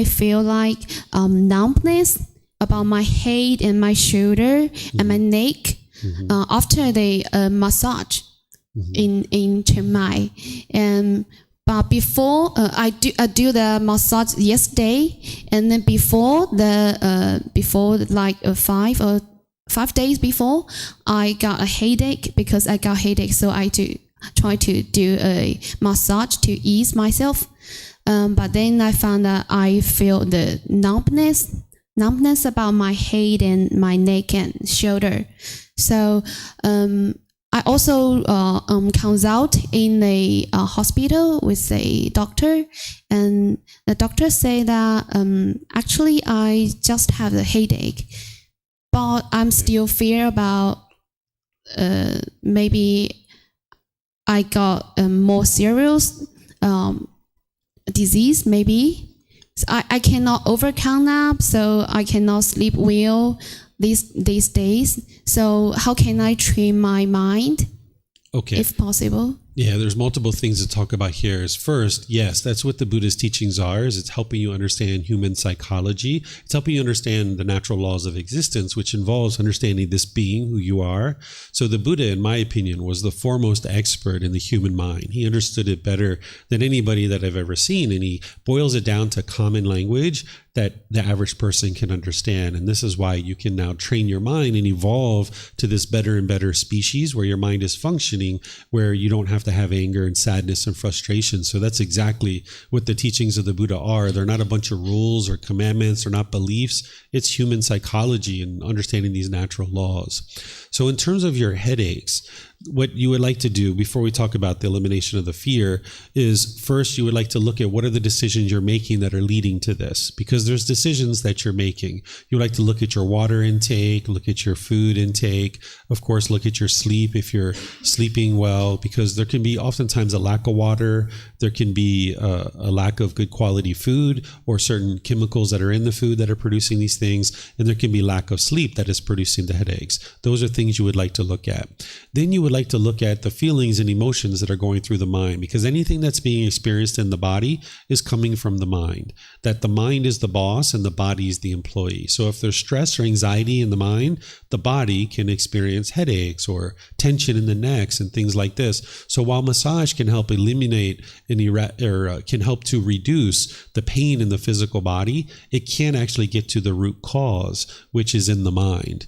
feel like numbness about my head and my shoulder and my neck after the massage in Chiang Mai. But before I do the massage yesterday, and then before like 5 days before, I got a headache because I got headache. So I try to do a massage to ease myself. But then I found that I feel the numbness about my head and my neck and shoulder. So I also consult in a hospital with a doctor, and the doctor say that actually I just have a headache, but I'm still fear about maybe I got a more serious disease, maybe. So I cannot overcome that, so I cannot sleep well these days. So how can I train my mind, if possible? Yeah, there's multiple things to talk about here. Is first, yes, that's what the Buddha's teachings are, is it's helping you understand human psychology. It's helping you understand the natural laws of existence, which involves understanding this being, who you are. So the Buddha, in my opinion, was the foremost expert in the human mind. He understood it better than anybody that I've ever seen, and he boils it down to common language that the average person can understand. And this is why you can now train your mind and evolve to this better and better species where your mind is functioning, where you don't have to have anger and sadness and frustration. So that's exactly what the teachings of the Buddha are. They're not a bunch of rules or commandments. They're not beliefs. It's human psychology and understanding these natural laws. So in terms of your headaches, what you would like to do before we talk about the elimination of the fear is first you would like to look at what are the decisions you're making that are leading to this, because there's decisions that you're making. You would like to look at your water intake, look at your food intake, of course, look at your sleep if you're sleeping well, because there can be oftentimes a lack of water, there can be a lack of good quality food or certain chemicals that are in the food that are producing these things, and there can be lack of sleep that is producing the headaches. Those are things you would like to look at. Then you would like to look at the feelings and emotions that are going through the mind, because anything that's being experienced in the body is coming from the mind. That the mind is the boss and the body is the employee. So if there's stress or anxiety in the mind, the body can experience headaches or tension in the necks and things like this. So while massage can help eliminate can help to reduce the pain in the physical body, it can actually get to the root cause, which is in the mind.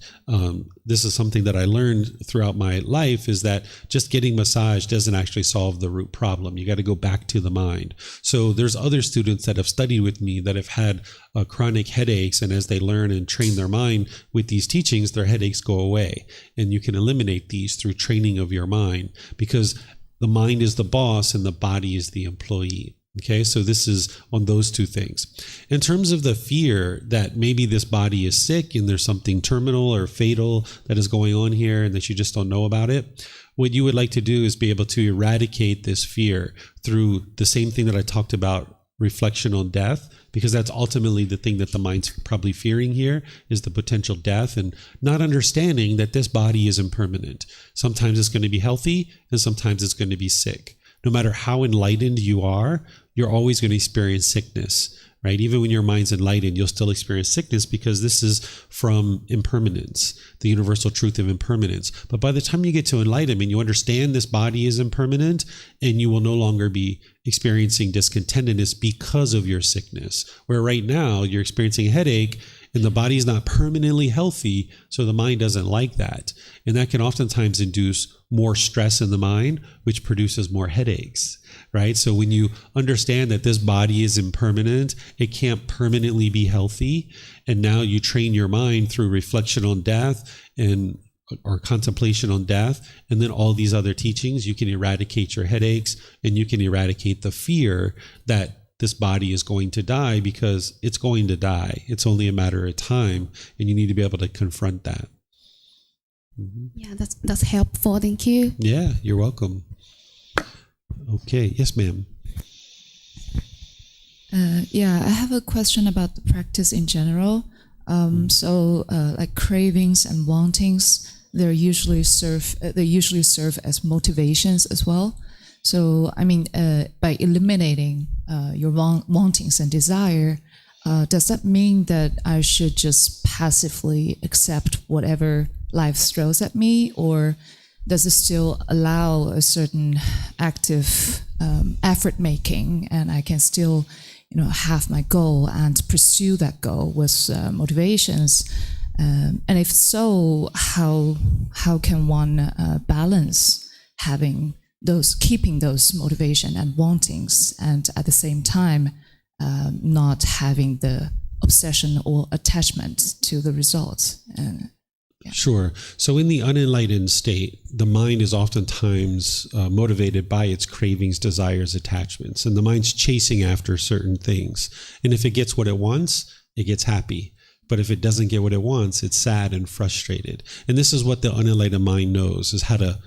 This is something that I learned throughout my life, is that just getting massage doesn't actually solve the root problem. You got to go back to the mind. So there's other students that have studied with me that have had chronic headaches, and as they learn and train their mind with these teachings, their headaches go away. And you can eliminate these through training of your mind, because the mind is the boss and the body is the employee. Okay, so this is on those two things. In terms of the fear that maybe this body is sick and there's something terminal or fatal that is going on here and that you just don't know about it, what you would like to do is be able to eradicate this fear through the same thing that I talked about, reflection on death, because that's ultimately the thing that the mind's probably fearing here, is the potential death, and not understanding that this body is impermanent. Sometimes it's going to be healthy and sometimes it's going to be sick. No matter how enlightened you are, you're always going to experience sickness, right? Even when your mind's enlightened, you'll still experience sickness, because this is from impermanence, the universal truth of impermanence. But by the time you get to enlightenment, you understand this body is impermanent, and you will no longer be experiencing discontentedness because of your sickness. Where right now you're experiencing a headache and the body is not permanently healthy, so the mind doesn't like that. And that can oftentimes induce more stress in the mind, which produces more headaches, right? So when you understand that this body is impermanent, it can't permanently be healthy, and now you train your mind through reflection on death or contemplation on death, and then all these other teachings, you can eradicate your headaches, and you can eradicate the fear that this body is going to die, because it's going to die. It's only a matter of time, and you need to be able to confront that. Mm-hmm. Yeah, that's helpful. Thank you. Yeah, you're welcome. Okay. Yes, ma'am. I have a question about the practice in general. Like cravings and wantings, they usually serve as motivations as well. So, by eliminating your wantings and desire, does that mean that I should just passively accept whatever life throws at me, or does it still allow a certain active effort making, and I can still, have my goal and pursue that goal with motivations? And if so, how can one balance keeping those motivation and wantings, and at the same time not having the obsession or attachment to the results? Sure. So in the unenlightened state, the mind is oftentimes motivated by its cravings, desires, attachments, and the mind's chasing after certain things. And if it gets what it wants, it gets happy. But if it doesn't get what it wants, it's sad and frustrated. And this is what the unenlightened mind knows, is how to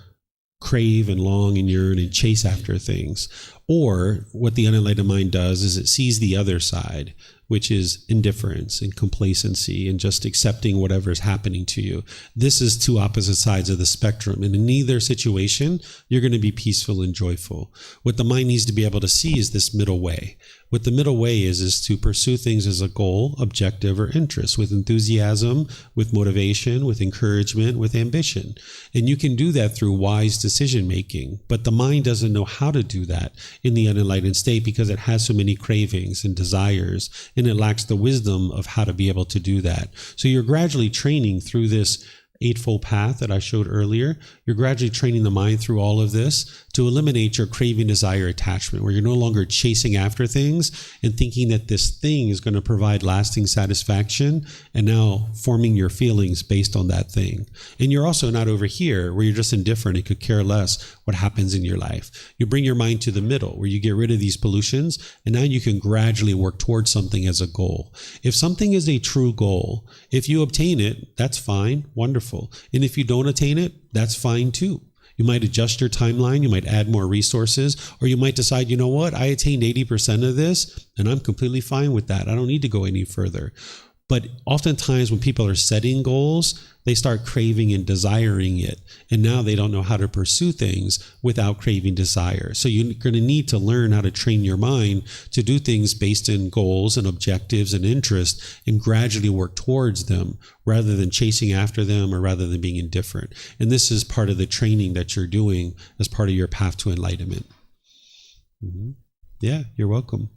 crave and long and yearn and chase after things. Or what the unenlightened mind does is it sees the other side, which is indifference and complacency and just accepting whatever is happening to you. This is two opposite sides of the spectrum. And in neither situation, you're going to be peaceful and joyful. What the mind needs to be able to see is this middle way. What the middle way is to pursue things as a goal, objective, or interest, with enthusiasm, with motivation, with encouragement, with ambition. And you can do that through wise decision making. But the mind doesn't know how to do that in the unenlightened state because it has so many cravings and desires, and it lacks the wisdom of how to be able to do that. So you're gradually training through this eightfold path that I showed earlier. You're gradually training the mind through all of this to eliminate your craving, desire, attachment, where you're no longer chasing after things and thinking that this thing is going to provide lasting satisfaction, and now forming your feelings based on that thing. And you're also not over here where you're just indifferent and could care less what happens in your life. You bring your mind to the middle where you get rid of these pollutions, and now you can gradually work towards something as a goal. If something is a true goal, if you obtain it, that's fine, wonderful. And if you don't attain it, that's fine too. You might adjust your timeline, you might add more resources, or you might decide, you know what, I attained 80% of this, and I'm completely fine with that. I don't need to go any further. But oftentimes when people are setting goals, they start craving and desiring it. And now they don't know how to pursue things without craving desire. So you're going to need to learn how to train your mind to do things based in goals and objectives and interests, and gradually work towards them rather than chasing after them or rather than being indifferent. And this is part of the training that you're doing as part of your path to enlightenment. Mm-hmm. Yeah, you're welcome.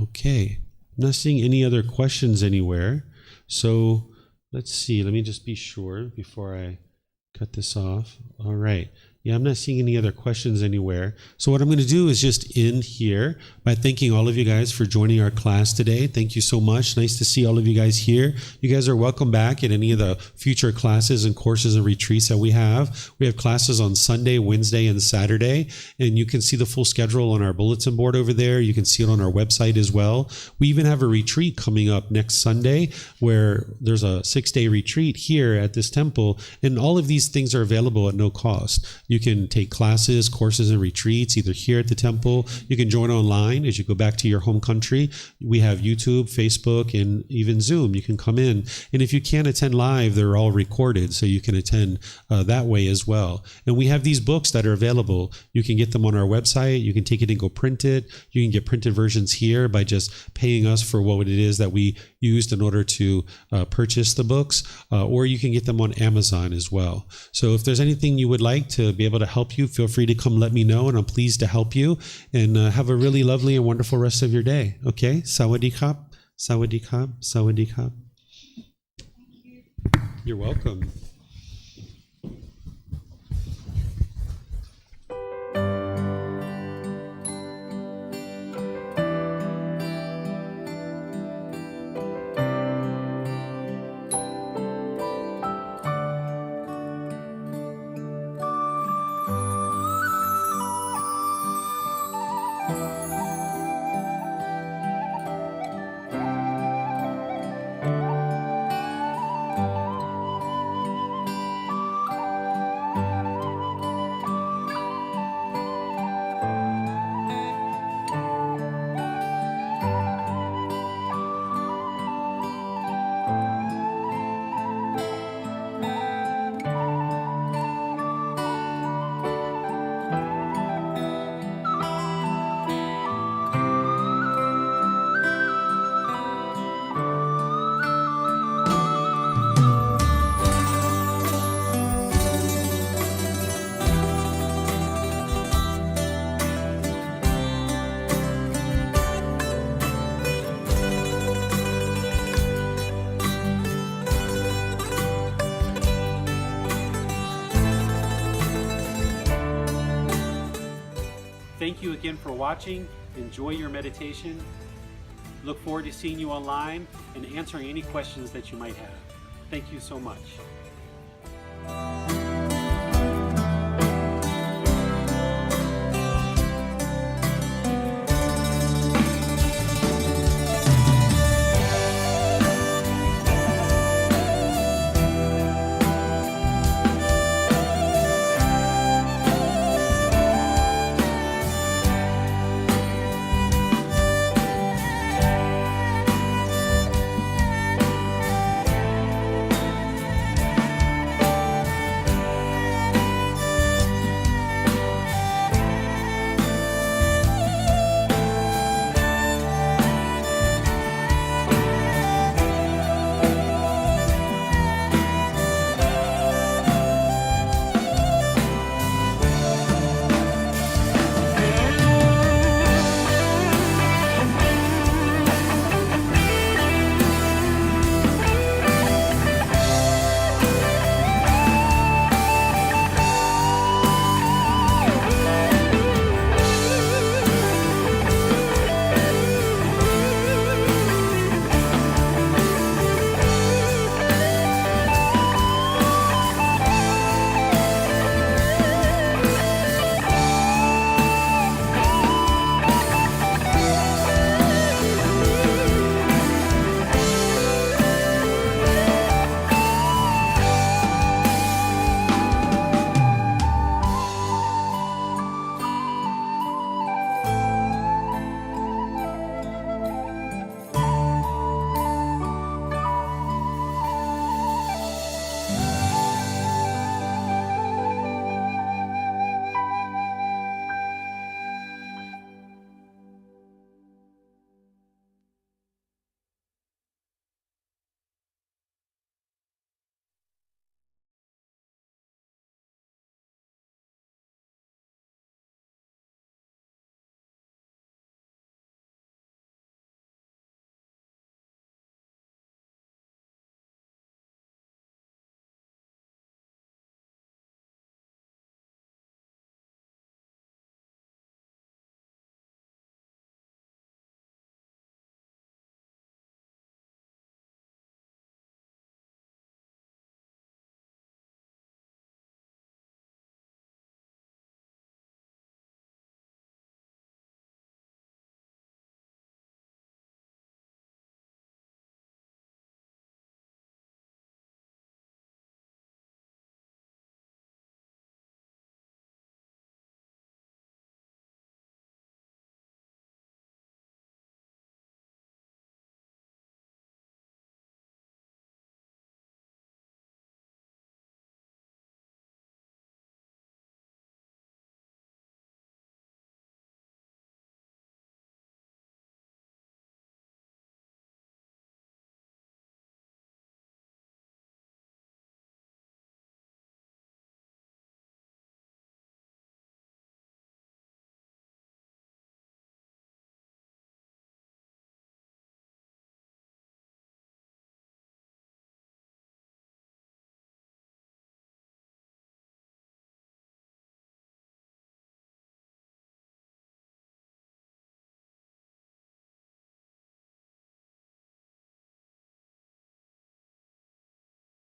Okay. I'm not seeing any other questions anywhere. So let's see. Let me just be sure before I cut this off. All right. Yeah, I'm not seeing any other questions anywhere. So what I'm going to do is just end here by thanking all of you guys for joining our class today. Thank you so much. Nice to see all of you guys here. You guys are welcome back at any of the future classes and courses and retreats that we have. We have classes on Sunday, Wednesday, and Saturday, and you can see the full schedule on our bulletin board over there. You can see it on our website as well. We even have a retreat coming up next Sunday where there's a 6-day retreat here at this temple, and all of these things are available at no cost. You can take classes, courses, and retreats either here at the temple. You can join online as you go back to your home country. We have YouTube, Facebook, and even Zoom. You can come in. And if you can't attend live, they're all recorded, so you can attend that way as well. And we have these books that are available. You can get them on our website. You can take it and go print it. You can get printed versions here by just paying us for what it is that we used in order to purchase the books, or you can get them on Amazon as well. So if there's anything you would like to be able to help you, feel free to come let me know, and I'm pleased to help you. And have a really lovely and wonderful rest of your day. Okay? Sawadee khap, sawadee khap, sawadee khap. You're welcome. Thank you again for watching. Enjoy your meditation. Look forward to seeing you online and answering any questions that you might have. Thank you so much.